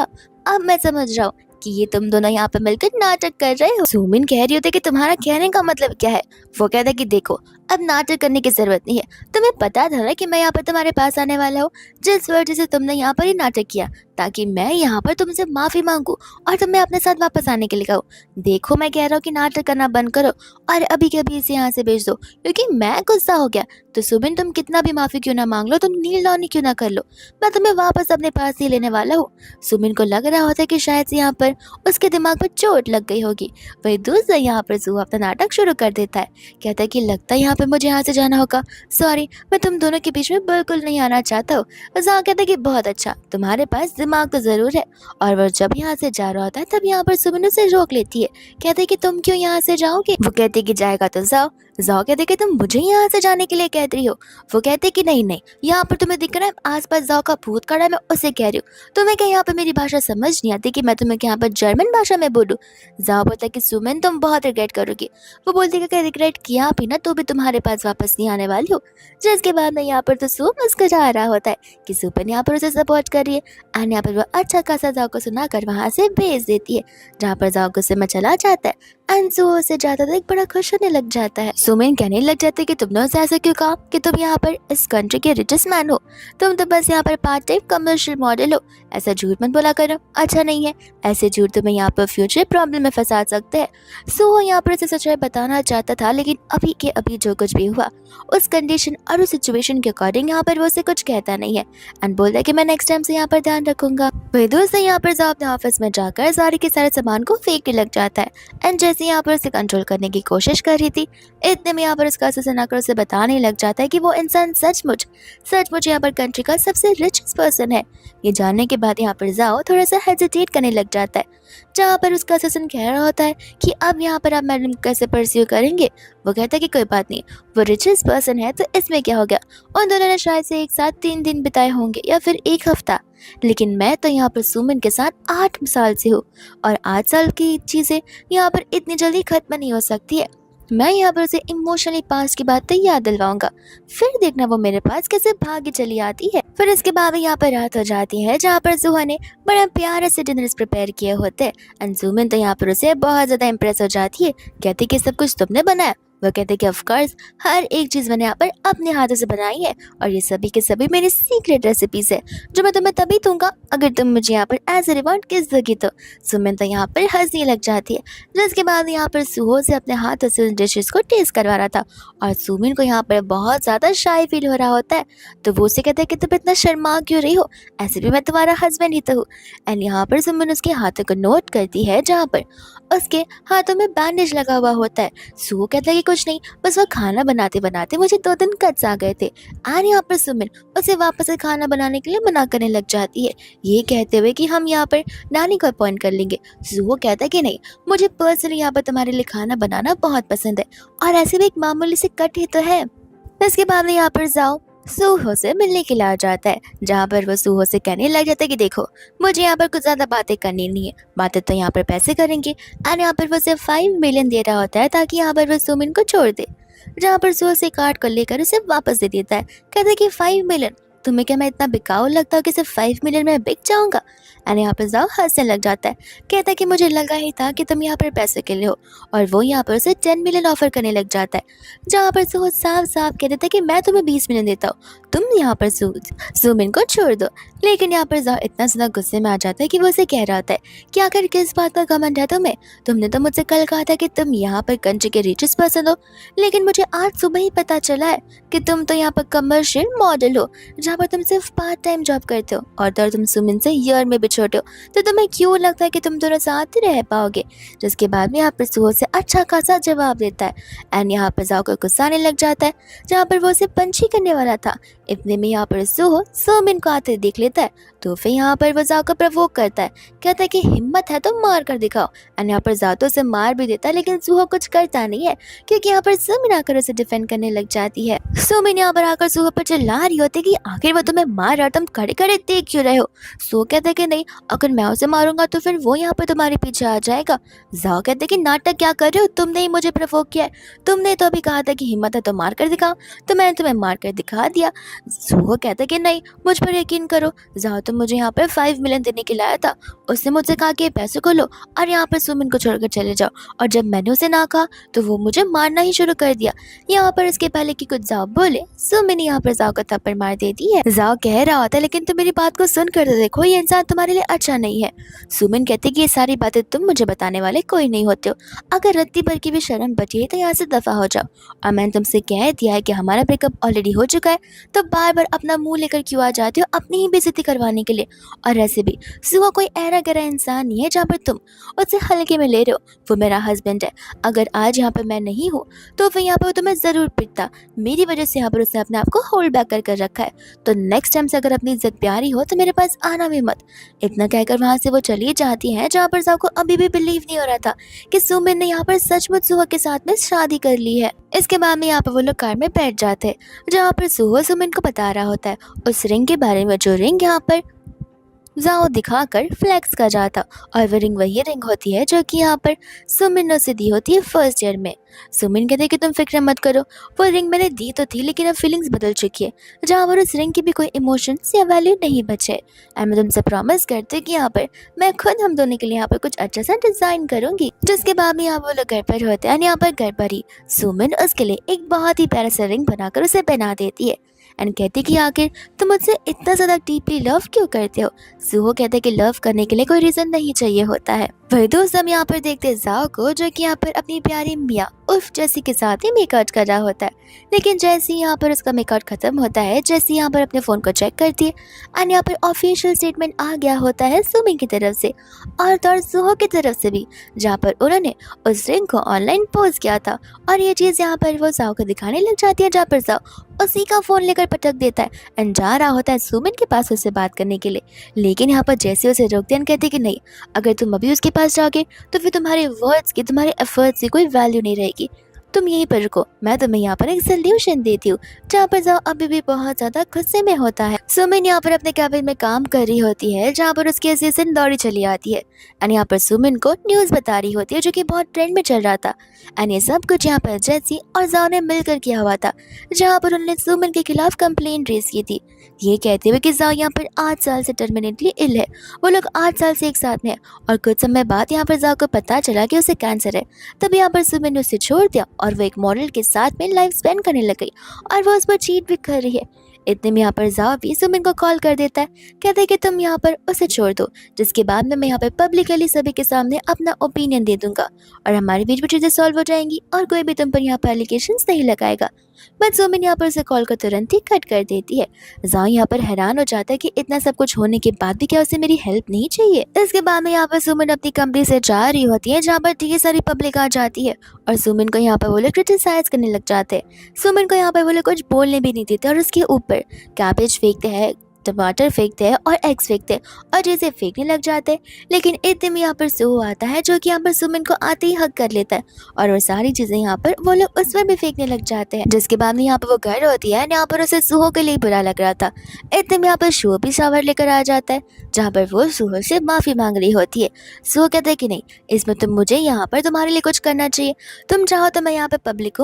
अब मैं समझ रहा हूँ कि ये तुम दोनों यहाँ पे मिलकर नाटक कर रहे हो। सुमिन कह रही होती है कि तुम्हारा कहने का मतलब क्या है। वो कहता है कि देखो, अब नाटक करने की जरूरत नहीं है, तुम्हें पता था ना कि मैं यहाँ पर तुम्हारे पास आने वाला हूँ, जिस वजह से तुमने यहाँ पर ही नाटक किया ताकि मैं यहाँ पर तुमसे माफी मांगू और तुम्हें अपने साथ वापस आने के लिए कहूँ। देखो, मैं कह रहा हूँ कि नाटक करना बंद करो और अभी के अभी इसे यहाँ से भेज दो, क्योंकि मैं गुस्सा हो गया। तो सुमिन, तुम कितना भी माफी क्यों ना मांग लो, तुम नील डाउन क्यों ना कर लो, मैं तुम्हें वापस अपने पास ही लेने वाला हूँ। सुमिन को लग रहा होता है कि शायद से यहाँ पर उसके दिमाग पर चोट लग गई होगी। वही दूसरा यहाँ पर जू अपना नाटक शुरू कर देता है। कहता है कि लगता है यहाँ पर मुझे यहाँ से जाना होगा, सॉरी, मैं तुम दोनों के बीच में बिल्कुल नहीं आना चाहता हूँ। जहाँ कहता है कि बहुत अच्छा, तुम्हारे पास दिमाग तो जरूर है। और वह जब यहाँ से जा रहा होता है तब यहाँ पर सुमिन उसे रोक लेती है। कहते है कि तुम क्यों यहाँ से जाओगे। वो कहती है कि जाएगा तो जाओ, जाओ कहते कि तुम मुझे यहाँ से जाने के लिए कह रही हो। वो कहते कि नहीं नहीं, यहाँ पर तुम्हें दिख रहा है आसपास जाओ का भूत खड़ा है, मैं उसे कह रही हूँ। तुम्हें क्या यहाँ पर मेरी भाषा समझ नहीं आती कि मैं तुम्हें क्या यहाँ पर जर्मन भाषा में बोलूँ। जाओ बोलता है कि सुमन तुम बहुत रिग्रेट करोगी। वो बोलती है कि रिग्रेट किया भी ना तो भी तुम्हारे पास वापस नहीं आने वाली हो। जिसके बाद में यहाँ पर तो सू मुस्कुरा रहा होता है कि सुमन यहाँ पर उसे सपोर्ट कर रही है। एंड यहाँ पर वो अच्छा खासा जाओ को सुनाकर वहाँ से भेज देती है, जहाँ पर जाओ गुस्से में चला जाता है। एंड सुहो से ज्यादा देख बड़ा खुश होने लग जाता है। सुमिन कहने लग जाते है कि तुमने उसे ऐसा क्यों कहा कि तुम यहाँ पर इस कंट्री के रिचेस्ट मैन हो, तुम तो बस यहाँ पर पार्ट टाइम कमर्शियल मॉडल हो। ऐसा झूठ मत बोला करो, अच्छा नहीं है। ऐसे झूठ तुम्हें यहाँ पर फ्यूचर प्रॉब्लम में फंसा सकते हैं। सुहो यहाँ पर उसे सच्चाई बताना चाहता था, लेकिन अभी के अभी जो कुछ भी हुआ उस कंडीशन और उस सिचुएशन के अकॉर्डिंग यहाँ पर वो उसे कुछ कहता नहीं है। एंड बोलता है कि मैं नेक्स्ट टाइम से यहाँ पर ध्यान रखूंगा। वही दोस्त यहाँ पर जो अपने ऑफिस में जाकर सारे के सारे सामान को फेंकने लग जाता है। एंड जैसे यहाँ पर उसे कंट्रोल करने की कोशिश कर रही थी, इतने में यहाँ पर उसका असिस्टेंट आकर उसे बताने लग जाता है कि वो इंसान सचमुच यहाँ पर कंट्री का सबसे रिचेस्ट पर्सन है। ये जानने के बाद यहाँ पर जाओ थोड़ा सा हेजिटेट करने लग जाता है, जहाँ पर उसका असिस्टेंट कह रहा होता है कि अब यहाँ पर आप मैडम कैसे परस्यू करेंगे। वो कहता है कि कोई बात नहीं, वो रिचेस्ट पर्सन है तो इसमें क्या हो गया। उन दोनों ने शायद से एक साथ 3 दिन बिताए होंगे या फिर एक हफ्ता, लेकिन मैं तो यहाँ पर सुमन के साथ 8 साल से हूँ, और 8 साल की चीज़ें यहाँ पर इतनी जल्दी खत्म नहीं हो सकती है। मैं यहाँ पर उसे इमोशनली पास्ट की बातें याद दिलवाऊंगा, फिर देखना वो मेरे पास कैसे भागी चली आती है। फिर इसके बाद यहाँ पर रात हो जाती है, जहाँ पर जुहा ने बड़ा प्यारे से डिनर्स प्रिपेयर किए होते हैं। एंड सुमन तो यहाँ पर उसे बहुत ज़्यादा इम्प्रेस हो जाती है, कहती कि सब कुछ तुमने बनाया। वो कहते कि ऑफकोर्स हर एक चीज़ मैंने यहाँ पर अपने हाथों से बनाई है, और ये सभी के सभी मेरी सीक्रेट रेसिपीज है जो मैं तुम्हें तभी दूंगा अगर तुम मुझे यहाँ पर एज ए रिवॉर्ड किस दोगी तो। सुमन तो यहाँ पर हंसने लग जाती है, जिसके बाद यहाँ पर सुहो से अपने हाथों से डिशेस को टेस्ट करवा रहा था, और सुमिन को यहाँ पर बहुत ज़्यादा शाय फील हो रहा होता है। तो वो उसे कहता है कि तुम इतना शर्मा क्यों रही हो, ऐसे भी मैं तुम्हारा हस्बैंड ही तो हूँ। एंड यहाँ पर सुमन उसके हाथों को नोट करती है, जहाँ पर उसके हाथों में बैंडेज लगा हुआ होता है। सुहो कहता है कि कुछ नहीं, बस वो खाना बनाते बनाते मुझे 2 दिन कट्स आ गए थे। और यहाँ पर सुमिन उसे वापस से खाना बनाने के लिए मना करने लग जाती है, ये कहते हुए कि हम यहाँ पर नानी को अपॉइंट कर लेंगे। सुहो कहता है कि नहीं, मुझे पर्सनली यहाँ पर तुम्हारे लिए खाना बनाना बहुत पसंद है, और ऐसे भी एक मामूली से कट ही तो है। इसके बाद में यहाँ पर जाओ सूहो से मिलने के लिए आ जाता है, जहाँ पर वो सूहो से कहने लग जाता है कि देखो मुझे यहाँ पर कुछ ज़्यादा बातें करनी नहीं है, बातें तो यहाँ पर पैसे करेंगे। और यहाँ पर वो सिर्फ 5 मिलियन दे रहा होता है ताकि यहाँ पर वो सुमिन को छोड़ दे, जहाँ पर सूहो से कार्ड को लेकर उसे वापस दे देता है। कहता है कि 5 मिलियन, तुम्हें क्या मैं इतना बिकाऊ लगता हूँ कि सिर्फ 5 मिलियन में बिक जाऊंगा। एंड यहाँ पर जाओ हंसने लग जाता है, कहता है कि मुझे लगा ही था कि तुम यहाँ पर पैसे के लिए हो, और वो यहाँ पर उसे 10 मिलियन ऑफर करने लग जाता है, जहाँ पर सुहो साफ साफ कह देता है कि मैं तुम्हें 20 मिलियन देता हूँ, तुम यहाँ पर सुमिन को छोड़ दो। लेकिन यहाँ पर जाओ इतना ज़्यादा गुस्से में आ जाता है कि वो उसे कह रहा होता है कि आखिर किस बात का घमंड है तुम्हें, तुमने तो मुझसे कल कहा था कि तुम यहाँ पर कंट्री के रिचेस्ट पर्सन हो, लेकिन मुझे आज सुबह ही पता चला है कि तुम तो यहाँ पर कमर्शियल मॉडल हो, जहाँ पर तुम सिर्फ पार्ट टाइम जॉब करते हो, और तो तुम सुमिन से ईयर में भी छोटे हो, तो तुम्हें क्यों लगता है कि तुम दोनों साथ ही रह पाओगे। जिसके बाद में यहाँ पर सुहो से अच्छा खासा जवाब देता है। एंड यहाँ पर जाओ को गुस्सा आने लग जाता है, जहाँ पर वो उसे पंची करने वाला था। इतने में यहाँ पर सुहो सुमिन को आते देख लेता है, तो फिर यहाँ पर वो जाओ को प्रवोक करता है, कहता है कि हिम्मत है तो मार कर दिखाओ। एंड यहाँ पर जातो उसे मार भी देता है, लेकिन सुहो कुछ करता नहीं है, क्योंकि यहाँ पर सुमिन आकर उसे डिफेंड करने लग जाती है। सुमिन यहाँ पर आकर सुहो पर चिल्ला रही होती है कि आखिर वो तुम्हें मार रहा, तुम खड़े खड़े देख क्यों रहे हो। सुहो कहता है कि नहीं, अगर मैं उसे मारूंगा तो फिर वो यहाँ पर तुम्हारे पीछे आ जाएगा। जाओ कहते कि नाटक क्या कर रहे हो, तुमने ही मुझे प्रवोक किया है, तुमने तो अभी कहा था कि हिम्मत है तो मार कर दिखाओ, तो मैंने तुम्हें मार कर दिखा दिया। सुहो कहता है कि नहीं, मुझ पर यकीन करो, जाओ तुम मुझे यहाँ पर 5 मिलियन देने के लाया था, उसने मुझसे कहा कि पैसे को लो और यहाँ पर सुमिन को छोड़कर चले जाओ, और जब मैंने उसे ना कहा तो वो मुझे मारना ही शुरू कर दिया। यहाँ पर इसके पहले कि कुछ जाओ बोले, सुमिन यहाँ पर जाओ का थप्पड़ मार देती है। जाओ कह रहा होता है लेकिन तुम मेरी बात को सुन कर देखो, ये इंसान तुम्हारे लिए अच्छा नहीं है। सुमिन कहती कि ये सारी बातें तुम मुझे बताने वाले कोई नहीं होते हो, अगर रत्ती भर की भी शर्म बची है तो यहाँ से दफा हो जाओ, और मैंने तुमसे कह दिया है कि हमारा ब्रेकअप ऑलरेडी हो चुका है, तो बार बार अपना मुंह लेकर क्यों आ जाते हो अपनी ही बेइज्जती करवाने के लिए। और ऐसे भी सुहा कोई ऐरा गहरा इंसान नहीं है जहाँ पर तुम उससे हल्के में ले रहे हो, वो मेरा हस्बैंड है, अगर आज यहाँ पर मैं नहीं हूँ तो फिर यहाँ पर तुम्हें ज़रूर पिटता, मेरी वजह से यहाँ पर उसने अपने आप को होल्ड बैक कर रखा है, तो नेक्स्ट टाइम से अगर अपनी इज्जत प्यारी हो तो मेरे पास आना भी मत। इतना कहकर वहाँ से वो चली जाती है, जहाँ पर जाओ को अभी भी बिलीव नहीं हो रहा था कि सुमिन ने यहाँ पर सचमुच सुहा के साथ में शादी कर ली है। इसके बाद में यहाँ पर वो लोग कार में बैठ जाते हैं, जहाँ पर सुहा सुमिन को बता रहा होता है उस रिंग के बारे में, जो रिंग यहाँ पर जाओ दिखाकर फ्लेक्स कर रहा था। और वो रिंग वही रिंग होती है जो कि यहाँ पर सुमिन ने उसे दी होती है फर्स्ट ईयर में। सुमिन कहते हैं कि तुम फिक्र मत करो, वो रिंग मैंने दी तो थी लेकिन अब फीलिंग्स बदल चुकी है, जहाँ पर उस रिंग की भी कोई इमोशंस या वैल्यू नहीं बचे। एंड मैं तुमसे प्रॉमिस करती हूँ कि यहाँ पर मैं खुद हम दोनों के लिए यहाँ पर कुछ अच्छा सा डिजाइन करूंगी। जिसके बाद में यहाँ वो लोग घर पर होते हैं। यहाँ पर घर पर ही सुमिन उसके लिए एक बहुत ही प्यारा सा रिंग बनाकर उसे पहना देती है एंड कहती कि आखिर तुम मुझसे इतना ज्यादा डीपली लव क्यों करते हो। सुहो कहते कि लव करने के लिए कोई रीजन नहीं चाहिए होता है। वही दोस्त हम यहाँ पर देखते हैं जाओ को, जो कि यहाँ पर अपनी प्यारी मिया उर्फ जेसी के साथ ही मेकआउट कर रहा होता है। लेकिन जैसे ही यहाँ पर उसका मेकआउट खत्म होता है, जैसे यहाँ पर अपने फोन को चेक करती है एंड यहाँ पर ऑफिशियल स्टेटमेंट आ गया होता है सुमिन की तरफ से और तो सुहो की तरफ से भी, जहाँ पर उन्होंने उस रिंग को ऑनलाइन पोस्ट किया था। और ये चीज यहाँ पर वो जाओ को दिखाने लग जाती है, जहाँ पर जाओ उसी का फोन लेकर पटक देता है एंड जा रहा होता है सुमिन के पास उससे बात करने के लिए। लेकिन यहाँ पर जैसे उसे रोकते हैं, कहते कि नहीं, अगर तुम अभी उसके पास जाओगे तो फिर तुम्हारे वर्ड्स की, तुम्हारे एफर्ट्स की कोई वैल्यू नहीं रहेगी। तुम यहीं पर रुको, मैं तुम्हें यहाँ पर एक सोल्यूशन देती हूँ। जहाँ पर जाओ अभी भी बहुत ज्यादा गुस्से में होता है। सुमिन यहाँ पर अपने कैबिन में काम कर रही होती है, जहाँ पर उसकी असिस्टेंट दौड़ी चली आती है एंड यहाँ पर सुमिन को न्यूज बता रही होती है जो कि बहुत ट्रेंड में चल रहा था। एंड ये सब कुछ यहाँ पर जेसी और जाओ ने मिलकर किया हुआ था, जहाँ पर उन्होंने सुमिन के खिलाफ कंप्लेंट रेज की थी, ये कहते हुए कि जाओ यहाँ पर 8 साल से टर्मिनेटली इल है। वो लोग 8 साल से एक साथ में है और कुछ समय बाद यहाँ पर जाओ को पता चला कि उसे कैंसर है। तब यहाँ पर सुमिन ने उसे छोड़ दिया और वो एक मॉडल के साथ में लाइफ स्पेंड करने लग गई और वो उस पर चीट भी कर रही है। इतने में यहाँ पर जाओ भी सुमिन को कॉल कर देता है, कहता है कि तुम यहाँ पर उसे छोड़ दो, जिसके बाद में मैं यहाँ पर पब्लिकली सभी के सामने अपना ओपिनियन दे दूंगा और हमारे बीच में चीजें सॉल्व हो जाएंगी और कोई भी तुम पर यहाँ पर एलिगेशंस नहीं लगाएगा। बट सुमिन यहाँ पर उसे कॉल को तुरंत ही कट कर देती है। जाओ यहाँ पर हैरान हो जाता है कि इतना सब कुछ होने के बाद भी क्या उसे मेरी हेल्प नहीं चाहिए। इसके बाद में यहाँ पर सुमिन अपनी कंपनी से जा रही होती है, जहाँ पर ढेर सारी पब्लिक आ जाती है और सुमिन को यहाँ पर वो लोग क्रिटिसाइज करने लग जाते हैं। सुमिन को यहाँ पर वो लोग कुछ बोलने भी नहीं देते और उसके ऊपर कैबेज फेंकते हैं, टमाटर फेंकते हैं और एग्स फेंकते हैं और जैसे फेंकने लग जाते हैं। लेकिन इतने में यहाँ पर सुहो आता है, जो कि यहाँ पर सुमिन को आते ही हक कर लेता है और वो सारी चीजें यहाँ पर वो लोग उसमें भी फेंकने लग जाते हैं। जिसके बाद में यहाँ पर वो घर होती है, यहाँ पर उसे सुहो के लिए बुरा लग रहा था। इतने में यहाँ पर सुहो भी शावर लेकर आ जाता है, जहाँ पर वो सुहो से माफी मांग रही होती है। सुहो कहता है कि नहीं, इसमें तुम मुझे यहाँ पर तुम्हारे लिए कुछ करना चाहिए, तुम चाहो तो मैं यहाँ पर पब्लिक को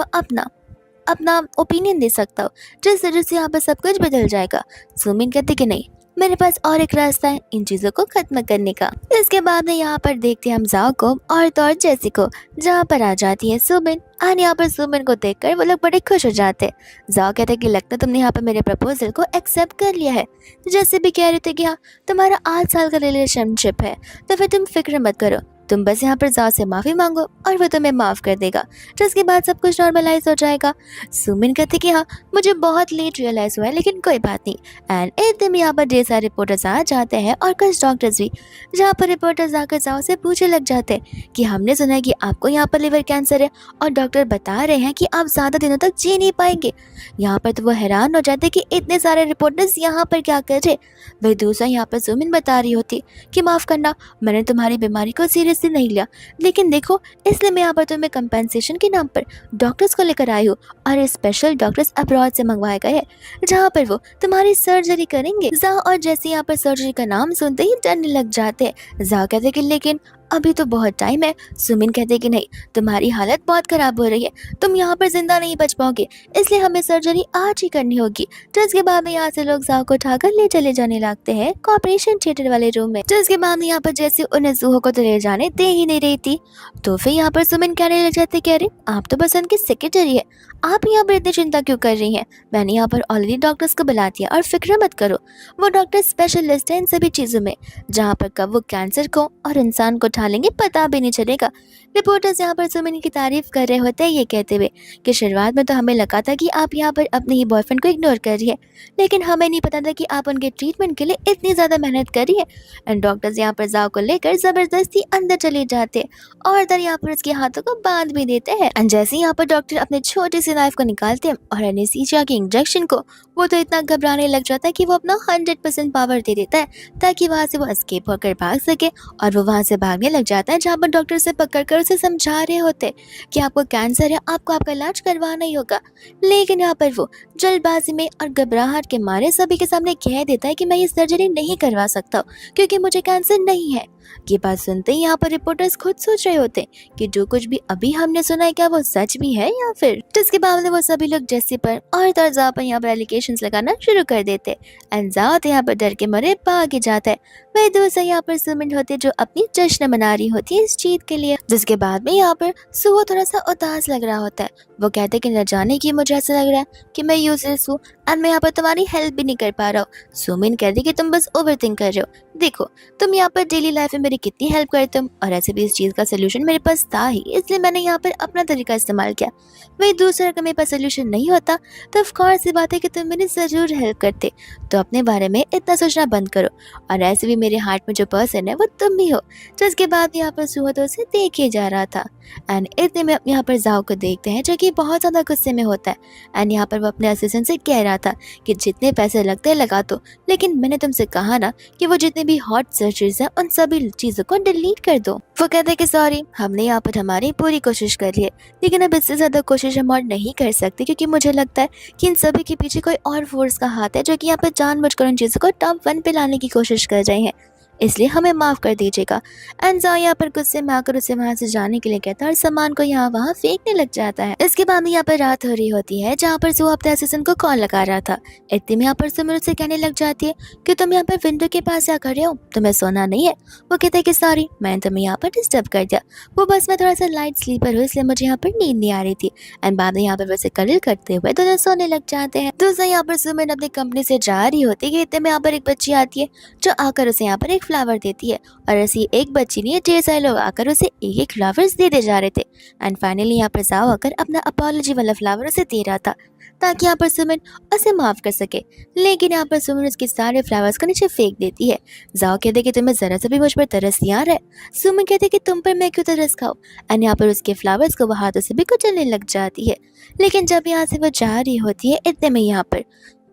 अपना ओपिनियन दे सकता हूँ, जिस तरह से यहाँ पर सब कुछ बदल जाएगा। सुमिन कहते कि नहीं, मेरे पास और एक रास्ता है इन चीजों को खत्म करने का। इसके बाद में यहाँ पर देखते हैं हम जाओ को और तो और जेसी को, जहाँ पर आ जाती है सुमिन और यहाँ पर सुमिन को देखकर वो लोग बड़े खुश हो जाते हैं। जाओ कहते हैं कि लगता तुमने यहाँ पर मेरे प्रपोजल को एक्सेप्ट कर लिया है। जैसे भी कह रहे थे कि हाँ, तुम्हारा 8 साल का रिलेशनशिप है, तो फिर तुम फिक्र मत करो, तुम बस यहाँ पर जाओ से माफी मांगो और वो तुम्हें माफ कर देगा, जिसके बाद सब कुछ नॉर्मलाइज हो जाएगा। सुमिन कहते कि हाँ, मुझे बहुत लेट रियलाइज हुआ है लेकिन कोई बात नहीं। एंड एकदम यहाँ पर ढेर सारे रिपोर्टर्स आ जाते हैं और कुछ डॉक्टर्स भी, जहाँ पर रिपोर्टर्स आकर जाओ से पूछने लग जाते हैं कि हमने सुना है कि आपको यहाँ पर लिवर कैंसर है और डॉक्टर बता रहे हैं कि आप ज्यादा दिनों तक जी नहीं पाएंगे। यहाँ पर तो वो हैरान हो जाते कि इतने सारे रिपोर्टर्स यहाँ पर क्या कर रहे। वही दूसरा यहाँ पर सुमिन बता रही होती कि माफ करना, मैंने तुम्हारी बीमारी को सीरियसली नहीं लिया, लेकिन देखो इसलिए मैं यहाँ पर तुम्हें कंपेंसेशन के नाम पर डॉक्टर्स को लेकर आई हूँ और स्पेशल डॉक्टर्स अब्रॉड से मंगवाए गए हैं, जहाँ पर वो तुम्हारी सर्जरी करेंगे। जाओ और जैसे यहाँ पर सर्जरी का नाम सुनते ही डरने लग जाते हैं। जाओ कहते कि लेकिन अभी तो बहुत टाइम है। सुमिन कहते कि नहीं, तुम्हारी हालत बहुत खराब हो रही है, तुम यहाँ पर जिंदा नहीं बच पाओगे, इसलिए हमें सर्जरी आज ही करनी होगी। जिसके बाद में यहाँ से लोग जाओ को उठाकर ले चले जाने लगते हैं ऑपरेशन थिएटर वाले रूम में। जिसके बाद में यहाँ पर जैसे उन्हें जूहो को तो ले जाने दे ही नहीं रही थी, तो फिर यहाँ पर सुमिन कहने लग जाते, कह रहे आप तो बस उनकी सेक्रेटरी है, आप यहाँ पर इतनी चिंता क्यों कर रही हैं? मैंने यहाँ पर ऑलरेडी डॉक्टर्स को बुला दिया और फिक्र मत करो, वो डॉक्टर स्पेशलिस्ट है इन सभी चीजों में, जहाँ पर कब वो कैंसर को और इंसान को उठा लेंगे पता भी नहीं चलेगा। रिपोर्टर्स यहाँ पर सुमिन की तारीफ कर रहे होते हैं, ये कहते हुए कि शुरुआत में तो हमें लगा था कि आप यहाँ पर अपने ही बॉयफ्रेंड को इग्नोर कर रही है, लेकिन हमें नहीं पता था कि आप उनके ट्रीटमेंट के लिए इतनी ज़्यादा मेहनत कर रही है। एंड डॉक्टर्स यहाँ पर जाओ को लेकर ज़बरदस्ती अंदर चले जाते हैं और इधर यहाँ पर उसके हाथों को बांध भी देते हैं। एंड जैसे ही यहाँ पर डॉक्टर अपने छोटे से नाइफ को निकालते हैं और एनेस्थीसिया के इंजेक्शन को, वो तो इतना घबराने लग जाता है कि वो अपना 100% पावर दे देता है ताकि वहाँ से वो एस्केप होकर भाग सके। और वो वहाँ से भागने लग जाता है जहाँ पर डॉक्टर से पकड़कर उसे समझा रहे होते कि आपको कैंसर है, आपको आपका इलाज करवाना ही होगा। लेकिन यहाँ पर वो जल्दबाजी में और घबराहट के मारे सभी के सामने कह देता है कि मैं ये सर्जरी नहीं करवा सकता हूँ क्योंकि मुझे कैंसर नहीं है। ये बात सुनते ही यहाँ पर रिपोर्टर्स खुद सोच रहे होते कि जो कुछ भी अभी हमने सुना है क्या वो सच भी है या फिर। जिसके बाद में वो सभी लोग जस्सी पर और तर्जा पर यहाँ पर एलिगेशंस लगाना शुरू कर देते। एंड जाओ तो यहाँ पर डर के मारे भाग ही जाता है। वही दूसरा यहाँ पर सुमिन होती है जो अपनी जश्न मना रही होती है इस जीत के लिए। जिसके बाद में यहाँ पर सुहो थोड़ा सा उदास लग रहा होता है। वो कहते हैं कि न जाने की मुझे ऐसा लग रहा है कि मैं यूजलेस हूँ एंड मैं यहाँ पर तुम्हारी हेल्प भी नहीं कर पा रहा हूँ। सुमिन कहती कि तुम बस ओवरथिंक कर रहे हो, देखो तुम यहाँ पर डेली लाइफ में मेरी कितनी हेल्प करते हो और ऐसे भी इस चीज़ का सोल्यूशन मेरे पास था ही, इसलिए मैंने यहाँ पर अपना तरीका इस्तेमाल किया। वही दूसरा अगर मेरे पास सोल्यूशन नहीं होता तो ऑफ कोर्स ये बात है कि तुम मेरी ज़रूर हेल्प करते। तो अपने बारे में इतना सोचना बंद करो और ऐसे भी मेरे हार्ट में जो पर्सन है वो तुम भी हो। जिसके बाद यहाँ पर सुहो तो उसे देखे जा रहा था। एंड इतने में यहाँ पर जाओ को देखते हैं जो कि बहुत ज़्यादा गुस्से में होता है। एंड यहाँ पर वो अपने असिस्टेंट से कह रहा था कि जितने पैसे लगते हैं लगा दो, लेकिन मैंने तुमसे कहा ना कि वो जितने भी हॉट सर्चेस हैं उन सभी चीज़ों को डिलीट कर दो। वो कहते हैं कि सॉरी, हमने यहाँ पर हमारी पूरी कोशिश कर ली है, लेकिन अब इससे ज़्यादा कोशिश हम और नहीं कर सकते क्योंकि मुझे लगता है कि इन सभी के पीछे कोई और फोर्स का हाथ है जो कि यहाँ पर जानबूझकर उन चीज़ों को टॉप 1 पे लाने की कोशिश कर रहे हैं, इसलिए हमें माफ़ कर दीजिएगा। एंड जाओ यहाँ पर गुस्से में आकर उसे वहाँ से जाने के लिए कहता है और सामान को यहाँ वहाँ फेंकने लग जाता है। इसके बाद में यहाँ पर रात हो रही होती है जहाँ पर सुहा अपने असिस्टेंट को कॉल लगा रहा था। इतने में यहाँ पर सुमिर उससे कहने लग जाती है कि तुम यहाँ पर विंडो के पास क्या कर रहे हो, तुम्हें सोना नहीं है। वो कहते हैं कि सॉरी, मैंने तुम्हें यहाँ पर डिस्टर्ब कर दिया, वो बस मैं थोड़ा सा लाइट स्लीपर हूँ इसलिए मुझे यहाँ पर नींद नहीं आ रही थी। एंड बाद में यहाँ पर वैसे कलिल करते हुए दोनों सोने लग जाते हैं। दूसरा यहाँ पर सुमिर अपनी कंपनी से जा रही होती है। इतने में यहाँ पर एक बच्ची आती है जो आकर उसे यहाँ पर एक फ्लावर देती है और ऐसी एक बच्ची नहीं, ढेर सारे लोग आकर उसे एक एक फ्लावर्स देते जा रहे थे। एंड फाइनली यहाँ पर जाओ आकर अपना अपॉलॉजी वाला फ्लावर उसे दे रहा था ताकि यहाँ पर सुमिन उसे माफ कर सके, लेकिन यहाँ पर सुमिन उसके सारे फ्लावर्स को नीचे फेंक देती है। जाओ कहते कि तुम्हें जरा सा भी मुझ पर तरस नहीं आ रहा है। सुमिन कहते कि तुम पर मैं क्यों तरस खाऊं। एंड यहाँ पर उसके फ्लावर्स को वो हाथों से भी कुचलने लग जाती है। लेकिन जब यहाँ से वो जा रही होती है इतने में यहाँ पर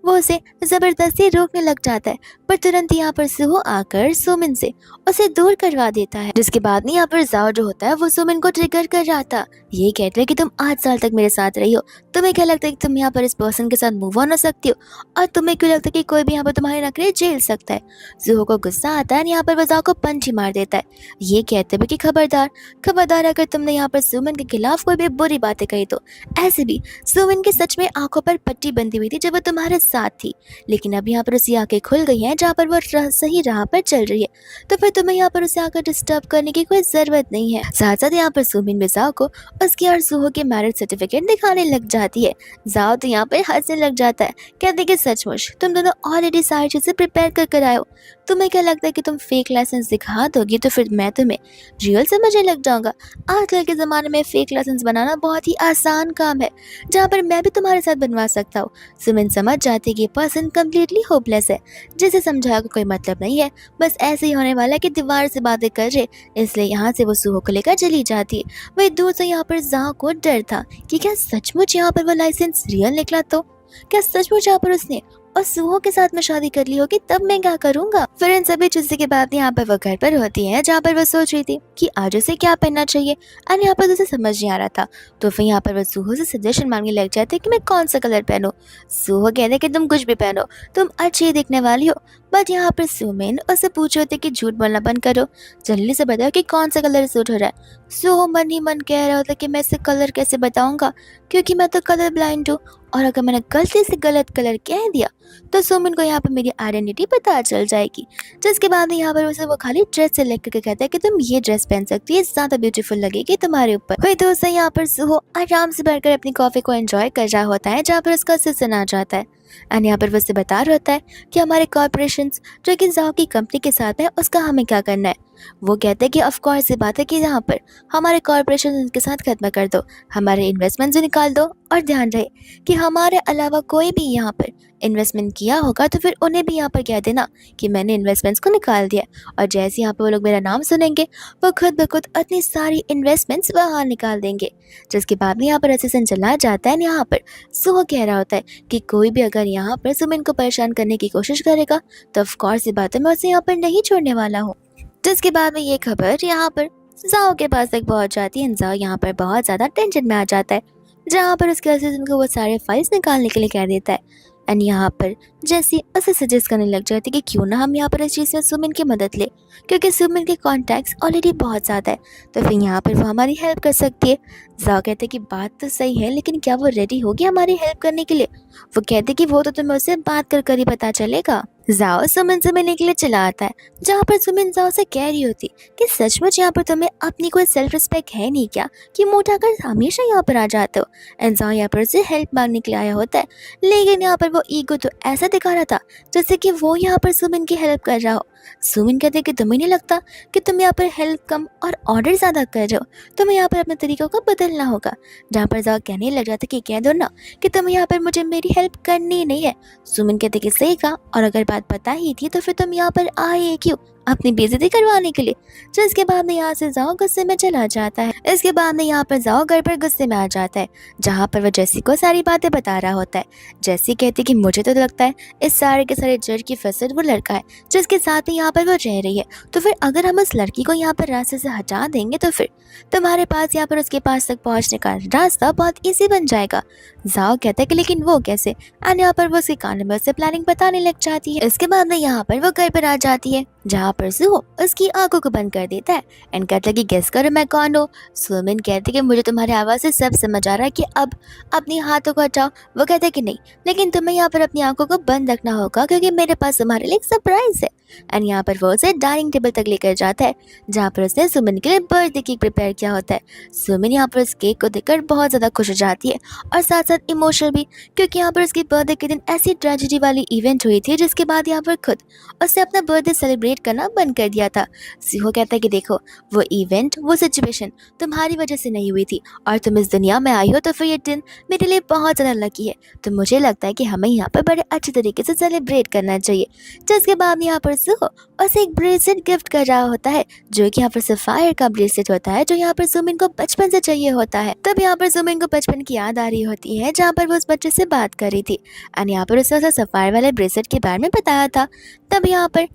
वो उसे जबरदस्ती रोकने लग जाता है, पर तुरंत यहाँ पर सुहो आकर सुमिन से उसे दूर करवा देता है। जिसके बाद में यहाँ पर जाओ जो होता है वो सुमिन को ट्रिगर कर रहा था। ये कहते हैं कि तुम 8 साल तक मेरे साथ रही हो, तुम्हें क्या लगता है कि तुम यहाँ पर इस पर्सन के साथ मूव ऑन हो सकती हो, और तुम्हें क्यों लगता है कि कोई भी यहाँ पर तुम्हारे नखरे झेल सकता है। सुहो को गुस्सा आता है, यहाँ पर वो जाओ को पंच ही मार देता है। ये कहते हुए कि खबरदार खबरदार, अगर तुमने यहाँ पर सुमिन के खिलाफ कोई भी बुरी बातें कही तो। ऐसे भी सुमिन की सच में आंखों पर पट्टी बंधी हुई थी जब वो तुम्हारे साथ थी, लेकिन अब यहाँ पर उसकी आंखें खुल गई हैं जहाँ पर वो सही राह पर चल रही है, तो फिर तुम्हें यहाँ पर उसे आकर डिस्टर्ब करने की कोई जरूरत नहीं है। साथ साथ यहाँ पर सुमिन भी जाओ को उसकी और सुहो के मैरिज सर्टिफिकेट दिखाने लग जाती है। जाओ तो यहाँ पर हंसने लग जाता है, कहते कि सचमुच तुम दोनों ऑलरेडी सारी चीजें प्रिपेयर कर आए हो, तुम्हें क्या लगता है कि तुम फेक लाइसेंस दिखा दोगी तो फिर मैं तुम्हें रियल समझने लग जाऊंगा। आजकल के ज़माने में फेक लाइसेंस बनाना बहुत ही आसान काम है, जहाँ पर मैं भी तुम्हारे साथ बनवा सकता हूँ। सुमिन समझ जाती है कि पर्सन कम्प्लीटली होपलेस है, जिसे समझाने का कोई मतलब नहीं है, बस ऐसे ही होने वाला है कि दीवार से बातें कर रहे, इसलिए यहाँ से वो सुहो को लेकर चली जाती है। वही दूर से यहाँ पर जाओ को डर था कि क्या सचमुच यहाँ पर वो लाइसेंस रियल निकला, तो क्या सचमुच यहाँ पर उसने और सुहो के साथ में शादी कर ली होगी, तब मैं क्या करूंगा। फिर इन सभी चीजों के बाद यहाँ पर वो घर पर होती है जहाँ पर वो सोच रही थी कि आज उसे क्या पहनना चाहिए, और यहाँ पर उसे समझ नहीं आ रहा था। तो फिर यहाँ पर वो सुहो से सजेशन मांगने लग जाते कि मैं कौन सा कलर पहनूं। सुहो कहते कि तुम कुछ भी पहनो, तुम अच्छी दिखने वाली हो। बट यहाँ पर सुमिन उससे पूछे होते कि झूठ बोलना बंद करो, जल्दी से बताओ कि कौन सा कलर सूट हो रहा है। सुहो मन ही मन कह रहा होता कि मैं इसे कलर कैसे बताऊंगा, क्योंकि मैं तो कलर ब्लाइंड हूँ, और अगर मैंने गलती से गलत कलर कह दिया तो सुमिन को यहाँ पर मेरी आइडेंटिटी पता चल जाएगी। जिसके बाद यहाँ पर उसे वो खाली ड्रेस सेलेक्ट करके कहता है कि तुम ये ड्रेस पहन सकती है, ज्यादा ब्यूटीफुल लगेगी तुम्हारे ऊपर। वही दोस्तों यहाँ पर सुहो आराम से बैठकर अपनी कॉफी को एंजॉय कर रहा होता है जहाँ पर उसका असिस्टेंट आ जाता है। एंड यहाँ पर वो उससे बता रहा होता है कि हमारे कॉर्पोरेशंस जो कि जाओ की कंपनी के साथ है उसका हमें क्या करना है। वो कहते हैं कि ऑफ कोर्स ये बात है कि यहाँ पर हमारे कॉर्पोरेशन उनके साथ खत्म कर दो, हमारे इन्वेस्टमेंट्स निकाल दो, और ध्यान रहे कि हमारे अलावा कोई भी यहाँ पर इन्वेस्टमेंट किया होगा तो फिर उन्हें भी यहाँ पर कह देना कि मैंने इन्वेस्टमेंट्स को निकाल दिया। और जैसे यहाँ पर वो लोग मेरा नाम सुनेंगे वो खुद ब खुद अपनी सारी इन्वेस्टमेंट्स बाहर निकाल देंगे। जिसके बाद में यहाँ पर असिस्टेंट चला जाता है। यहाँ पर सुहो कह रहा होता है कि कोई भी अगर यहाँ पर सुमिन को परेशान करने की कोशिश करेगा तो ऑफ कोर्स ये बात है मैं उसे यहाँ पर नहीं छोड़ने वाला हूँ। जिसके बाद में ये खबर यहाँ पर जाओ के पास तक पहुंच जाती है। जाओ यहाँ पर बहुत ज़्यादा टेंशन में आ जाता है, जहाँ पर उसके असिस्टेंट को वो सारे फाइल्स निकालने के लिए कह देता है। एंड यहाँ पर जैसी उसे सजेस्ट करने लग जाती है कि क्यों ना हम यहाँ पर इस चीज़ से सुमिन की मदद ले, क्योंकि सुमिन के कॉन्टैक्ट्स ऑलरेडी बहुत ज़्यादा है, तो फिर यहाँ पर वो हमारी हेल्प कर सकती है। जाओ कहते हैं कि बात तो सही है लेकिन क्या वो रेडी होगी हमारी हेल्प करने के लिए। वो कहते कि वो तो तुम्हें उससे बात कर ही पता चलेगा। जाओ सुमिन से मिलने के लिए चला आता है, जहाँ पर सुमिन जाओ से कह रही होती कि सचमुच यहाँ पर तुम्हें अपनी कोई सेल्फ रिस्पेक्ट है नहीं क्या कि मोटा कर हमेशा यहाँ पर आ जाते हो। एंड जाओ यहाँ पर उसे हेल्प मांगने के लिए आया होता है, लेकिन यहाँ पर वो ईगो तो ऐसा दिखा रहा था जैसे कि वो यहाँ पर सुमिन की हेल्प कर रहा हो। सुमिन कहते कि तुम्हें नहीं लगता कि तुम यहाँ पर हेल्प कम और ऑर्डर ज़्यादा कर रहे हो, तुम्हें यहाँ पर अपने तरीकों को बदलना होगा। जहाँ पर जाओ कहने लग जाता कि कह दो ना कि तुम्हें यहाँ पर मुझे मेरी हेल्प करनी नहीं है। सुमिन कहते कि सही कहा, और अगर बात पता ही थी तो फिर तुम यहाँ पर आए क्यों अपनी बेइज्जती करवाने के लिए। जो इसके बाद में यहाँ से जाओ गुस्से में चला जाता है। इसके बाद में यहाँ पर जाओ घर पर गुस्से में आ जाता है, जहाँ पर वह जेसी को सारी बातें बता रहा होता है। जेसी कहती कि मुझे तो लगता है इस सारे के सारे जड़ की फसल वो लड़का है जिसके साथ ही यहाँ पर वो रह रही है, तो फिर अगर हम उस लड़की को यहाँ पर रास्ते से हटा देंगे तो फिर तुम्हारे पास यहाँ पर उसके पास तक पहुँचने का रास्ता बहुत ईजी बन जाएगा। जाओ कहता है कि लेकिन वो कैसे, एंड यहाँ पर वो उसके कान में उससे प्लानिंग बताने लग जाती है। इसके बाद में यहाँ पर वो घर पर आ जाती है, जहाँ पर सुहो उसकी आंखों को बंद कर देता है एंड कहता है कि गेस करो मैं कौन हूँ। सुमिन कहती कि मुझे तुम्हारी आवाज़ से सब समझ आ रहा है कि अब अपनी हाथों को हटाओ। वो कहता है कि नहीं, लेकिन तुम्हें यहाँ पर अपनी आंखों को बंद रखना होगा क्योंकि मेरे पास तुम्हारे लिए एक सरप्राइज है। एंड यहाँ पर वो उसे डाइनिंग टेबल तक लेकर जाता है, जहाँ पर उसने सुमिन के लिए बर्थडे केक प्रिपेयर किया होता है। सुमिन यहाँ पर उस केक को देखकर बहुत ज़्यादा खुश हो जाती है और साथ साथ इमोशनल भी, क्योंकि यहाँ पर उसकी बर्थडे के दिन ऐसी ट्रेजेडी वाली इवेंट हुई थी जिसके बाद यहाँ पर खुद उसने अपना बर्थडे सेलिब्रेट करना बंद कर दिया था। सिहो कहता है कि देखो वो इवेंट वो सिचुएशन तुम्हारी वजह से नहीं हुई थी और तुम इस दुनिया में आई हो तो फिर ये दिन मेरे लिए बहुत ज़्यादा लकी है, तो मुझे लगता है कि हमें यहाँ पर बड़े अच्छे तरीके से सेलिब्रेट करना चाहिए। जिसके बाद यहाँ पर सिहो उसे एक ब्रेसलेट गिफ्ट कर रहा होता है, जो कि यहाँ पर सफायर का ब्रेसलेट होता है, जो यहाँ पर सुमिन को बचपन से चाहिए होता है। तब यहाँ पर सुमिन को बचपन की याद आ रही होती है जहाँ पर वो उस बच्चे से बात कर रही थी एंड यहाँ पर उसने सफायर वाले ब्रेसलेट के बारे में बताया था। तब यहाँ पर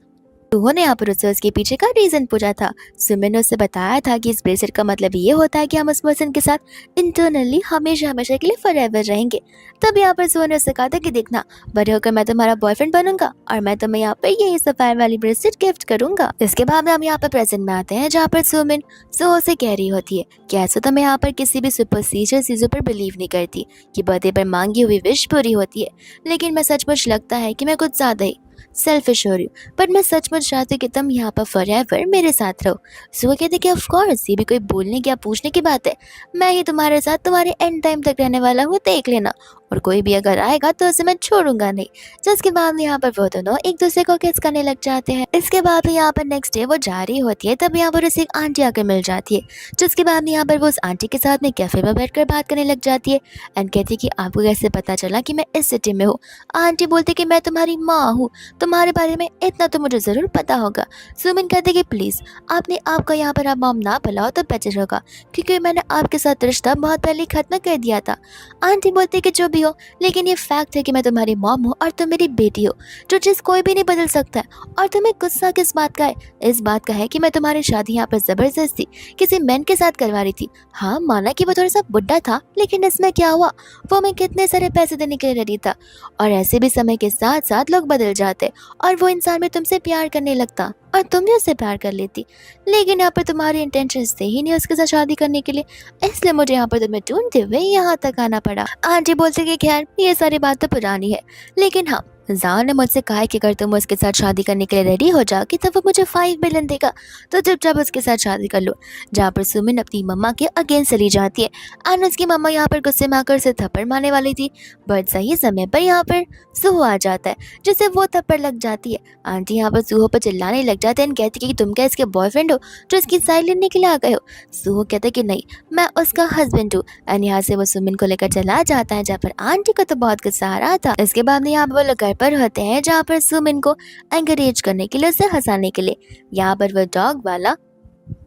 उन्होंने यहाँ पर उससे उसके पीछे का रीजन पूछा था। सुमिन ने उससे बताया था कि इस ब्रेसलेट का मतलब ये होता है कि हम उस पर्सन के साथ इंटरनली हमेशा हमेशा के लिए फॉरएवर रहेंगे। तब यहाँ पर सुहो ने उससे कहा था कि देखना बड़े होकर मैं तुम्हारा बॉयफ्रेंड बनूंगा और मैं तुम्हें यहाँ पर यही सफायर वाली ब्रेसलेट गिफ्ट करूंगा। इसके बाद हम यहाँ पर प्रेजेंट में आते हैं, जहाँ पर सुमिन सुहो से कह रही होती है कि ऐसा तो मैं यहाँ पर किसी भी सुपरस्टिशियस चीज़ों पर बिलीव नहीं करती कि बर्थडे पर मांगी हुई विश पूरी होती है, लेकिन मैं सचमुच लगता है कि मैं कुछ ज़्यादा ही सेल्फिश हो रही हूँ, बट मैं सचमुच चाहती हूँ कि तुम यहाँ पर फॉरएवर मेरे साथ रहो। सुबह कहते कि ऑफ कोर्स ये भी कोई बोलने की या पूछने की बात है, मैं ही तुम्हारे साथ तुम्हारे एंड टाइम तक रहने वाला हूँ, देख लेना, और कोई भी अगर आएगा तो उसे मैं छोड़ूंगा नहीं। जिसके बाद यहाँ पर वो दोनों एक दूसरे को किस करने लग जाते हैं। इसके बाद यहाँ पर नेक्स्ट डे वो जा रही होती है, तब यहाँ पर उसे एक आंटी आकर मिल जाती है। जिसके बाद यहाँ पर वो उस आंटी के साथ में कैफे में बैठकर बात करने लग जाती है एंड कहती है कि आपको कैसे पता चला कि मैं इस सिटी में हूँ। आंटी बोलती कि मैं तुम्हारी माँ हूँ, तुम्हारे बारे में इतना तो मुझे ज़रूर पता होगा। सुमिन कहते कि प्लीज़ आपने आपका यहाँ पर आप मॉम ना बुलाओ तो बेटर होगा, क्योंकि मैंने आपके साथ रिश्ता बहुत पहले खत्म कर दिया था। आंटी बोलती कि जो भी हो, लेकिन ये फैक्ट है कि मैं तुम्हारी मॉम हूँ और तुम मेरी बेटी हो, जो चीज़ कोई भी नहीं बदल सकता है। और तुम्हें गुस्सा किस बात का है? इस बात का है कि मैं तुम्हारी शादी यहाँ पर ज़बरदस्ती किसी मैन के साथ करवा रही थी। हाँ माना कि वो थोड़ा सा बुढ़ा था, लेकिन इसमें क्या हुआ, वो मैं कितने सारे पैसे देने के लिए रेडी था। और ऐसे भी समय के साथ साथ लोग बदल जाते और वो इंसान भी तुमसे प्यार करने लगता और तुम भी उससे प्यार कर लेती, लेकिन यहाँ पर तुम्हारी इंटेंशन थे ही नहीं उसके साथ शादी करने के लिए, इसलिए मुझे यहाँ पर तुम्हें ढूंढते हुए यहाँ तक आना पड़ा। आंटी बोलते कि खैर ये सारी बात तो पुरानी है, लेकिन हाँ जाओ ने मुझसे कहा है कि अगर तुम उसके साथ शादी करने के लिए रेडी हो जाओगी तब वो मुझे 5 मिलियन देगा, तो चुपचाप उसके साथ शादी कर लो। जहाँ पर सुमिन अपनी मम्मा के अगेंस्ट चली जाती है एंड उसकी मम्मा यहाँ पर गुस्से में आकर उसे थप्पड़ मारने वाली थी, बट सही समय पर यहाँ पर सुहो आ जाता है जिससे वो थप्पड़ लग जाती है। आंटी यहाँ पर सुहो पर चिल्लाने लग जाते हैं एंड कहती है कि तुम क्या इसके बॉयफ्रेंड हो जो इसकी साइड लेने के लिए आ गए हो। सुहो कहते हैं कि नहीं, मैं उसका हस्बैंड हूँ एंड यहाँ से वो सुमिन को लेकर चला जाता है, जहाँ पर आंटी को तो बहुत गुस्सा आ रहा था। इसके बाद में यहाँ पर वो लोग घर पर होते हैं जहाँ पर सुमिन को एंकरेज करने के लिए, उसे हंसाने के लिए यहाँ पर वो डॉग वाला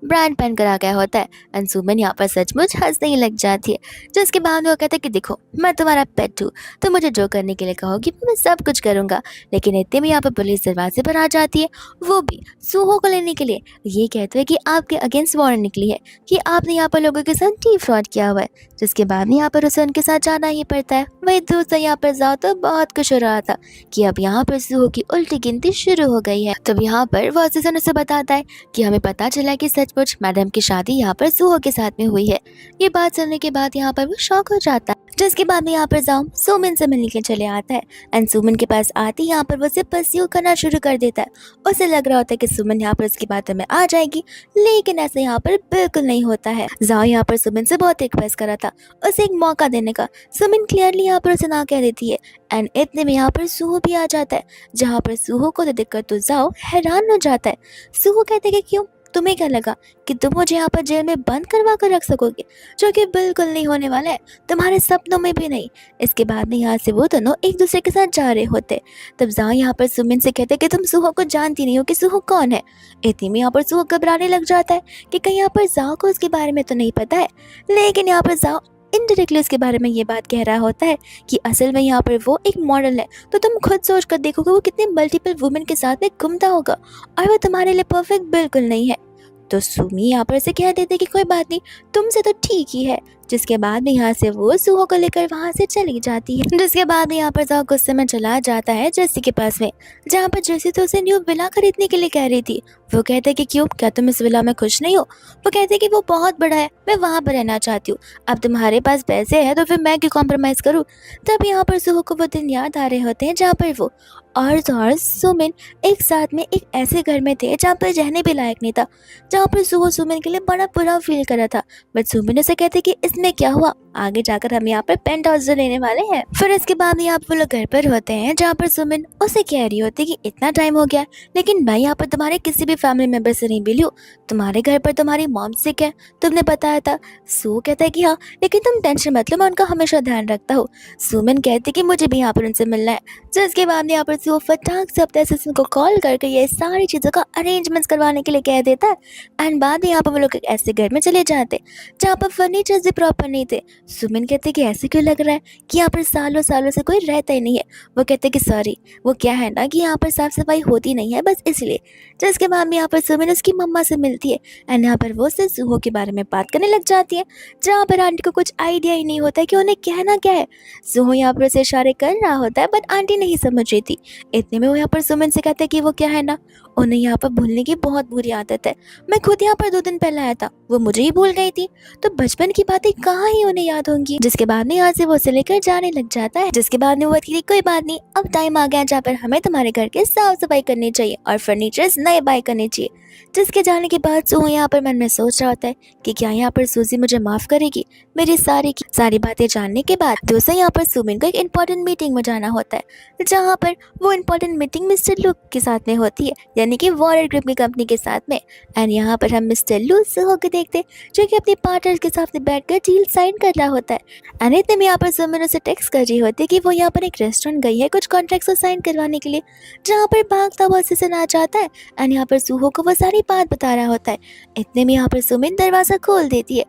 ब्रांड पहन कर आ गया होता है एंड सुमन यहाँ पर सचमुच हंसने ही लग जाती है। जिसके बाद वो कहता है कि देखो मैं तुम्हारा पेट हूँ, तो मुझे जो करने के लिए कहोगी मैं सब कुछ करूँगा। लेकिन इतने में यहाँ पर पुलिस दरवाजे पर आ जाती है, वो भी सुहो को लेने के लिए। ये कहते हैं कि आपके अगेंस्ट वारंट निकली है कि आपने यहाँ पर लोगों के साथ डी फ्रॉड किया हुआ है। जिसके बाद में यहाँ पर उसे उनके साथ जाना ही पड़ता है। वही दूसरा यहाँ पर जाओ तो बहुत खुश हो रहा था कि अब यहाँ पर सुहो की उल्टी गिनती शुरू हो गई है। तब यहाँ पर वो असिस्टेंट उसे बताता है कि हमें पता चला कि सचमुच मैडम की शादी यहाँ पर सुहो के साथ में हुई है। ये बात सुनने के बाद यहाँ पर वो शॉक हो जाता है। जिसके बाद में यहाँ पर जाओ सुमिन से मिलने के चले आता है एंड सुमिन के पास आते ही यहाँ पर वो उसे परस्यू करना शुरू कर देता है। उसे लग रहा होता है कि सुमिन यहाँ पर उसकी बातों में आ जाएगी, लेकिन ऐसा यहाँ पर बिल्कुल नहीं होता है। जाओ यहाँ पर सुमिन से बहुत रिक्वेस्ट करा था उसे एक मौका देने का। सुमिन क्लियरली यहाँ पर उसे ना कह देती है एंड इतने में यहाँ पर सुहो भी आ जाता है। जहाँ पर सुहो को देखकर तो जाओ हैरान हो जाता है। सुहो कहते हैं कि क्यों, तुम्हें क्या लगा कि तुम मुझे यहाँ पर जेल में बंद करवा कर रख सकोगे, जो कि बिल्कुल नहीं होने वाला है, तुम्हारे सपनों में भी नहीं। इसके बाद में यहाँ से वो दोनों एक दूसरे के साथ जा रहे होते। तब जाओ यहाँ पर सुमिन से कहते कि तुम सुहो को जानती नहीं हो कि सुहो कौन है। इतनी में यहाँ पर सुहो घबराने लग जाता है कि कहीं यहाँ पर जाओ को उसके बारे में तो नहीं पता है। लेकिन यहाँ पर जाओ इनडायरेक्टली उसके बारे में ये बात कह रहा होता है कि असल में यहाँ पर वो एक मॉडल है, तो तुम खुद सोच कर देखोगे वो कितने मल्टीपल वुमेन के साथ में घूमता होगा और वो तुम्हारे लिए परफेक्ट बिल्कुल नहीं है। तो सुमी यहाँ पर से कह देते कि कोई बात नहीं, तुमसे तो ठीक ही है। जिसके बाद में यहाँ से वो सुहो को लेकर वहाँ से चली जाती है। जिसके बाद में यहाँ पर जाओ गुस्से में चला जाता है जेसी के पास में, जहाँ पर जेसी तो उसे न्यू विला खरीदने के लिए कह रही थी। वो कहते कि क्यों, क्या तुम इस विला में खुश नहीं हो। वो कहते कि वो बहुत बड़ा है, मैं वहाँ पर रहना चाहती हूँ। अब तुम्हारे पास पैसे हैं तो फिर मैं क्यों कॉम्प्रोमाइज़ करूँ। तब यहाँ पर सुहो को वो दिन याद आ रहे होते हैं जहाँ पर वो और सुमिन एक साथ में एक ऐसे घर में थे जहाँ पर रहने भी लायक नहीं था, जहाँ पर सुहो सुमिन के लिए बड़ा बुरा फील कर रहा था। बट सुमिन उसे कहते कि इसमें क्या हुआ, आगे जाकर हम यहाँ पर पेंट हाउस लेने वाले हैं। फिर इसके बाद यहाँ पर वो लोग घर पर होते हैं जहाँ पर सुमिन उसे कह रही होती कि इतना टाइम हो गया लेकिन मैं यहाँ पर तुम्हारे किसी भी फैमिली मेंबर से नहीं मिली हूँ। तुम्हारे घर पर तुम्हारी मॉम सिक है, तुमने बताया था। सू कहता है कि हाँ, लेकिन तुम टेंशन मत लो, मैं उनका हमेशा ध्यान रखता हूँ। सुमिन कहती कि मुझे भी यहाँ पर उनसे मिलना है। जिसके बाद यहाँ पर सू फटाक से अपने असिस्टेंट को कॉल करके ये सारी चीज़ों का अरेंजमेंट्स करवाने के लिए कह देता है। एंड बाद में यहाँ पर वो लोग एक ऐसे घर में चले जाते जहाँ पर फर्नीचर भी प्रॉपर नहीं थे। सुमिन कहते कि ऐसे क्यों लग रहा है कि यहाँ पर सालों सालों से कोई रहता ही नहीं है। वो कहते कि सॉरी, वो क्या है ना कि यहाँ पर साफ सफाई होती नहीं है, बस इसलिए। जिसके बाद में यहाँ पर सुमिन उसकी मम्मा से मिलती है एंड यहाँ पर वो से सुहो के बारे में बात करने लग जाती है, जहाँ पर आंटी को कुछ आइडिया ही नहीं होता है कि उन्हें कहना क्या है। सुहो यहाँ पर उसे इशारे कर रहा होता है बट आंटी नहीं समझ रही थी। इतने में वो यहाँ पर सुमिन से कहते हैं कि वो क्या है ना, उन्हें यहाँ पर भूलने की बहुत बुरी आदत है। मैं खुद यहाँ पर 2 दिन पहले आया था, वो मुझे ही भूल गई थी, तो बचपन की बातें कहाँ ही उन्हें याद होंगी। जिसके बाद में यहाँ से वो उसे लेकर जाने लग जाता है। जिसके बाद में वो कहती कोई बात नहीं, अब टाइम आ गया जहाँ पर हमें तुम्हारे घर के साफ सफाई करनी चाहिए और फर्नीचर्स नए बाय करने चाहिए। जिसके जाने के बाद सुहो यहाँ पर मन में सोच रहा होता है कि क्या यहाँ पर सूजी मुझे माफ करेगी मेरी सारी बातें जानने के बाद। दूसरा यहाँ पर सुमिन को एक इम्पोर्टेंट मीटिंग में जाना होता है, जहाँ पर वो इम्पोर्टेंट मीटिंग मिस्टर लू के साथ में होती है, यानी कि वॉरेन ग्रुप की कंपनी के साथ में। एंड यहाँ पर हम मिस्टर लू सुहो को देखते हैं जो कि अपने पार्टनर के साथ बैठकर डील साइन कर रहा होता है। एंड इतने में यहाँ पर सुमिन उसे टेक्स्ट कर रही होती है कि वो यहाँ पर एक रेस्टोरेंट गई है कुछ कॉन्ट्रैक्ट्स को साइन करवाने के लिए, जहाँ पर भागता हुआ से आ जाता है एंड यहाँ पर सुहो को वो सारी बात बता रहा होता है। इतने में यहाँ पर सुमिन दरवाजा खोल देती है,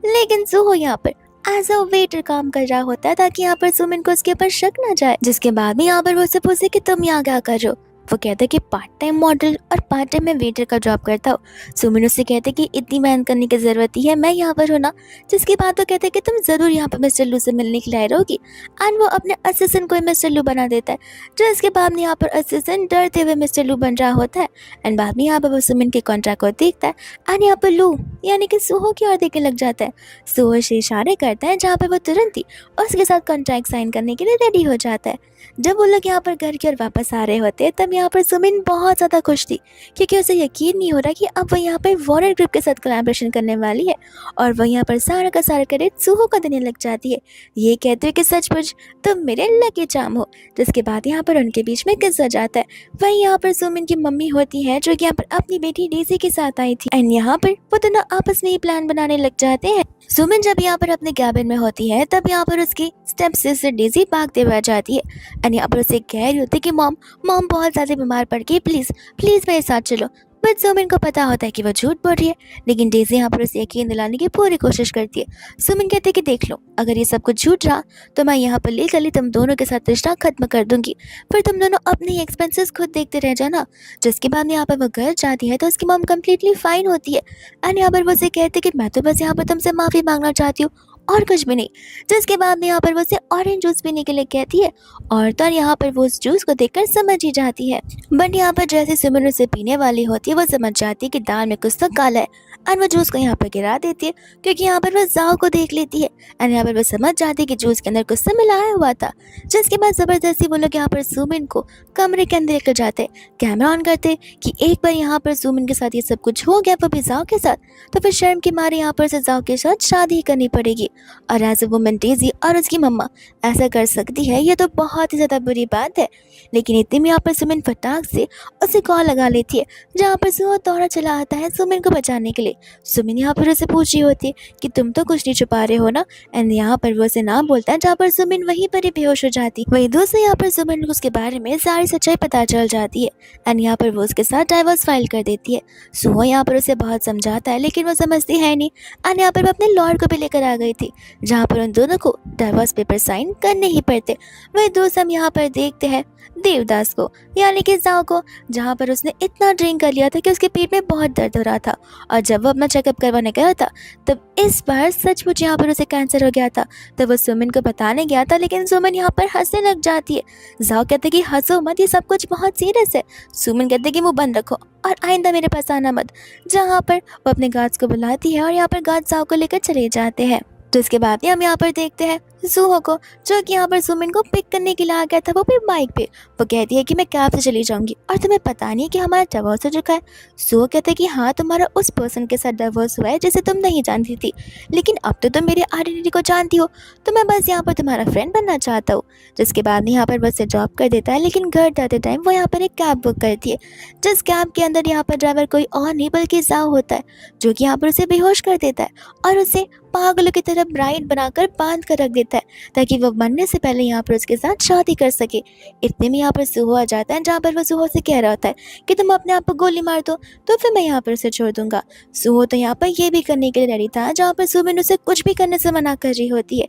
लेकिन सुहो यहाँ पर एज अ वेटर काम कर रहा होता है ताकि यहाँ पर सुमिन को उसके ऊपर शक ना जाए। जिसके बाद में यहाँ पर वो उसे पूछे कि तुम यहाँ क्या कर रहे हो। वो कहता है कि पार्ट टाइम मॉडल और पार्ट टाइम में वेटर का जॉब करता हूँ। सुमिन उससे कहते हैं कि इतनी मेहनत करने की ज़रूरत ही है, मैं यहाँ पर हूँ ना। जिसके बाद वो कहते हैं कि तुम ज़रूर यहाँ पर मिस्टर लू से मिलने के लिए आए रहोगी। एंड वो अपने असिस्टेंट को मिस्टर लू बना देता है। जो इसके बाद में यहाँ पर असिस्टेंट डरते हुए मिस्टर लू बन रहा होता है। एंड बाद में यहाँ पर वो सुमिन के कॉन्ट्रैक्ट को देखता है एंड यहाँ पर लू यानी कि सुहो की ओर देखने लग जाता है। सुहो से इशारे करता है जहाँ पर वो तुरंत ही उसके साथ कॉन्ट्रैक्ट साइन करने के लिए रेडी हो जाता है। जब वो लोग यहाँ पर घर की ओर वापस आ रहे होते हैं तब यहाँ पर सुमिन बहुत ज़्यादा खुश थी, क्योंकि उसे यकीन नहीं हो रहा कि अब वो यहाँ पर वार्नर ग्रुप के साथ कोलैबोरेशन करने वाली है और वो यहाँ पर सारा का सारा क्रेडिट सूहो को देने लग जाती है, ये कहते हुए कि सचमुच तुम मेरे लकी चार्म हो। जिसके बाद यहाँ पर उनके बीच में किस हो जाता है। वहीं यहाँ पर सुमिन की मम्मी होती है जो कि यहाँ पर अपनी बेटी डेजी के साथ आई थी एंड यहाँ पर वो दोनों आपस में ही प्लान बनाने लग जाते हैं। सुमिन जब यहाँ पर अपने कैबिन में होती है तब यहाँ पर उसकी स्टेप सिस्टर डेजी भागते हुए आ जाती है एंड यहाँ पर उसे कह रही होती है कि मॉम मॉम बहुत ज़्यादा बीमार पड़ गई, प्लीज़ प्लीज़ मेरे साथ चलो। बट सुमिन को पता होता है कि वो झूठ बोल रही है, लेकिन डेजी यहाँ पर उसे यकीन दिलाने की पूरी कोशिश करती है। सुमिन कहते हैं कि देख लो, अगर ये सब कुछ झूठ रहा तो मैं यहाँ पर लीगली तुम दोनों के साथ रिश्ता खत्म कर दूंगी, फिर तुम दोनों अपने एक्सपेंसेस खुद देखते रह जाना। जिसके बाद यहाँ पर वो घर जाती है तो उसकी मॉम कम्प्लीटली फाइन होती है एंड यहाँ पर वो उसे कहते कि मैं तो बस यहाँ पर तुमसे माफ़ी मांगना चाहती हूँ और कुछ भी नहीं। जिसके बाद में यहाँ पर वो उसे ऑरेंज जूस पीने के लिए कहती है और तो यहाँ पर वो उस जूस को देखकर समझ ही जाती है। बट यहाँ पर जैसे सुमिन उसे पीने वाली होती है वो समझ जाती है कि दाल में कुछ तो काला है एंड वो जूस को यहाँ पर गिरा देती है, क्योंकि यहाँ पर वो जाओ को देख लेती है एंड यहाँ पर वो समझ जाती है कि जूस के अंदर कुछ तो मिलाया हुआ था। जिसके बाद ज़बरदस्ती वो लोग यहाँ पर सुमिन को कमरे के अंदर लेकर जाते, कैमरा ऑन करते कि एक बार यहाँ पर सुमिन के साथ ये सब कुछ हो गया वो भी जाओ के साथ, तो फिर शर्म के मारे यहाँ पर से जाओ के साथ शादी करनी पड़ेगी। और एज ए वुमन डेजी और उसकी मम्मा ऐसा कर सकती है, ये तो बहुत ही ज़्यादा बुरी बात है। लेकिन इतने में यहाँ पर सुमिन फटाक से उसे कॉल लगा लेती है, जहाँ पर सुहा दौड़ा चला आता है सुमिन को बचाने के लिए। सुमिन यहाँ पर उसे पूछ रही होती है कि तुम तो कुछ नहीं छुपा रहे हो ना, एंड यहाँ पर वो उसे ना बोलता है, जहाँ पर सुमिन वहीं पर ही बेहोश हो जाती। वहीं दूसरे यहाँ पर सुमिन को उसके बारे में सारी सच्चाई पता चल जाती है एंड यहाँ पर वो उसके साथ डाइवोर्स फाइल कर देती है। सुहा यहाँ पर उसे बहुत समझाता है लेकिन वो समझती है नहीं एंड यहाँ पर वो अपने लॉयर को भी लेकर आ गई थी, जहाँ पर उन दोनों को डाइवोर्स पेपर साइन करने ही पड़ते। वही दोस्त हम यहाँ पर देखते हैं देवदास को, यानी कि जाओ को, जहाँ पर उसने इतना ड्रिंक कर लिया था कि उसके पेट में बहुत दर्द हो रहा था और जब वो अपना चेकअप करवाने गया था तब इस बार सचमुच यहाँ पर उसे कैंसर हो गया था। तब वो सुमिन को बताने गया था लेकिन सुमिन यहाँ पर हंसने लग जाती है। जाओ कहते कि हंसो मत, ये सब कुछ बहुत सीरियस है। सुमिन कहते कि मुंह बंद रखो और आइंदा मेरे पास आना मत, जहाँ पर वो अपने गार्ड्स को बुलाती है और यहाँ पर गार्ड जाओ को लेकर चले जाते हैं। तो इसके बाद हम यहाँ पर देखते हैं सुहो को, जो कि यहाँ पर सुमिन को पिक करने के लिए आ गया था, वो भी बाइक पे। वो कहती है कि मैं कैब से चली जाऊंगी और तुम्हें पता नहीं कि हमारा डिवोर्स हो चुका है। सुहो कहते हैं कि हाँ, तुम्हारा उस पर्सन के साथ डिवोर्स हुआ है जिसे तुम नहीं जानती थी, लेकिन अब तो तुम मेरी आइडेंटिटी को जानती हो, तो मैं बस यहाँ पर तुम्हारा फ्रेंड बनना चाहता हूँ। जिसके बाद यहाँ पर बस से ड्रॉप कर देता है, लेकिन घर जाते टाइम वो यहाँ पर एक कैब बुक करती है, जिस कैब के अंदर यहाँ पर ड्राइवर कोई और नहीं बल्कि जाओ होता है, जो कि यहाँ पर उसे बेहोश कर देता है और उसे पागलों की तरह ब्राइड बनाकर बांध कर रख देता है ताकि वो मरने से पहले यहाँ पर उसके साथ शादी कर सके। इतने में यहाँ पर सुहो आ जाता है, जहाँ पर वो सुहो से कह रहा होता है कि तुम अपने आप को गोली मार दो तो फिर मैं यहाँ पर उसे छोड़ दूंगा। सुहो तो यहाँ पर ये भी करने के लिए रेडी था, जहाँ पर सुमिन उसे कुछ भी करने से मना कर रही होती है।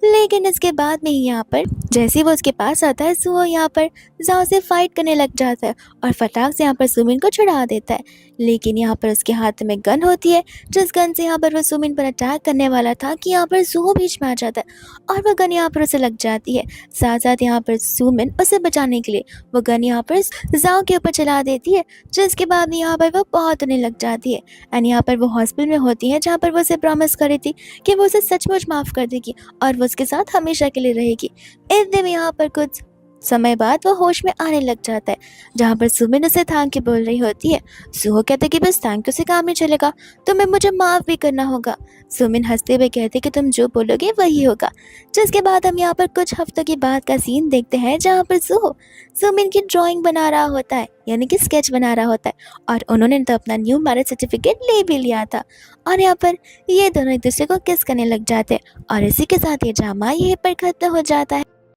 लेकिन इसके बाद में ही यहाँ पर जैसे वो उसके पास आता है, सुहो यहाँ पर जाओ से फाइट करने लग जाता है और फटाक से यहाँ पर सुमिन को छुड़ा देता है। लेकिन यहाँ पर उसके हाथ में गन होती है, जिस गन से यहाँ पर वो सुमिन पर अटैक करने वाला था कि यहाँ पर सुहो बीच में आ जाता है और वह गन यहाँ पर उसे लग जाती है। साथ साथ यहाँ पर सुमिन उसे बचाने के लिए वो गन यहाँ पर जाओ के ऊपर चला देती है, जिसके बाद यहाँ पर वो बहुत रोने लग जाती है एंड यहाँ पर वो हॉस्पिटल में होती है, जहाँ पर वो उसे प्रॉमिस करी थी कि वो उसे सचमुच माफ़ कर देगी और वो उसके साथ हमेशा के लिए रहेगी। इतने में यहाँ पर कुछ समय बाद वो होश में आने लग जाता है, जहाँ पर सुमिन उसे थैंक यू बोल रही होती है। सुहो कहते कि बस थैंक यू से काम नहीं चलेगा, तुम्हें मुझे माफ़ भी करना होगा। सुमिन हंसते हुए कहते कि तुम जो बोलोगे वही होगा। जिसके बाद हम यहाँ पर कुछ हफ्तों के बाद का सीन देखते हैं, जहाँ पर सुहो सुमिन की ड्राइंग बना रहा होता है, यानी कि स्केच बना रहा होता है, और उन्होंने तो अपना न्यू मैरिज सर्टिफिकेट ले भी लिया था और यहाँ पर ये दोनों एक दूसरे को किस करने लग जाते हैं और इसी के साथ ये ड्रामा यहीं पर खत्म हो जाता है।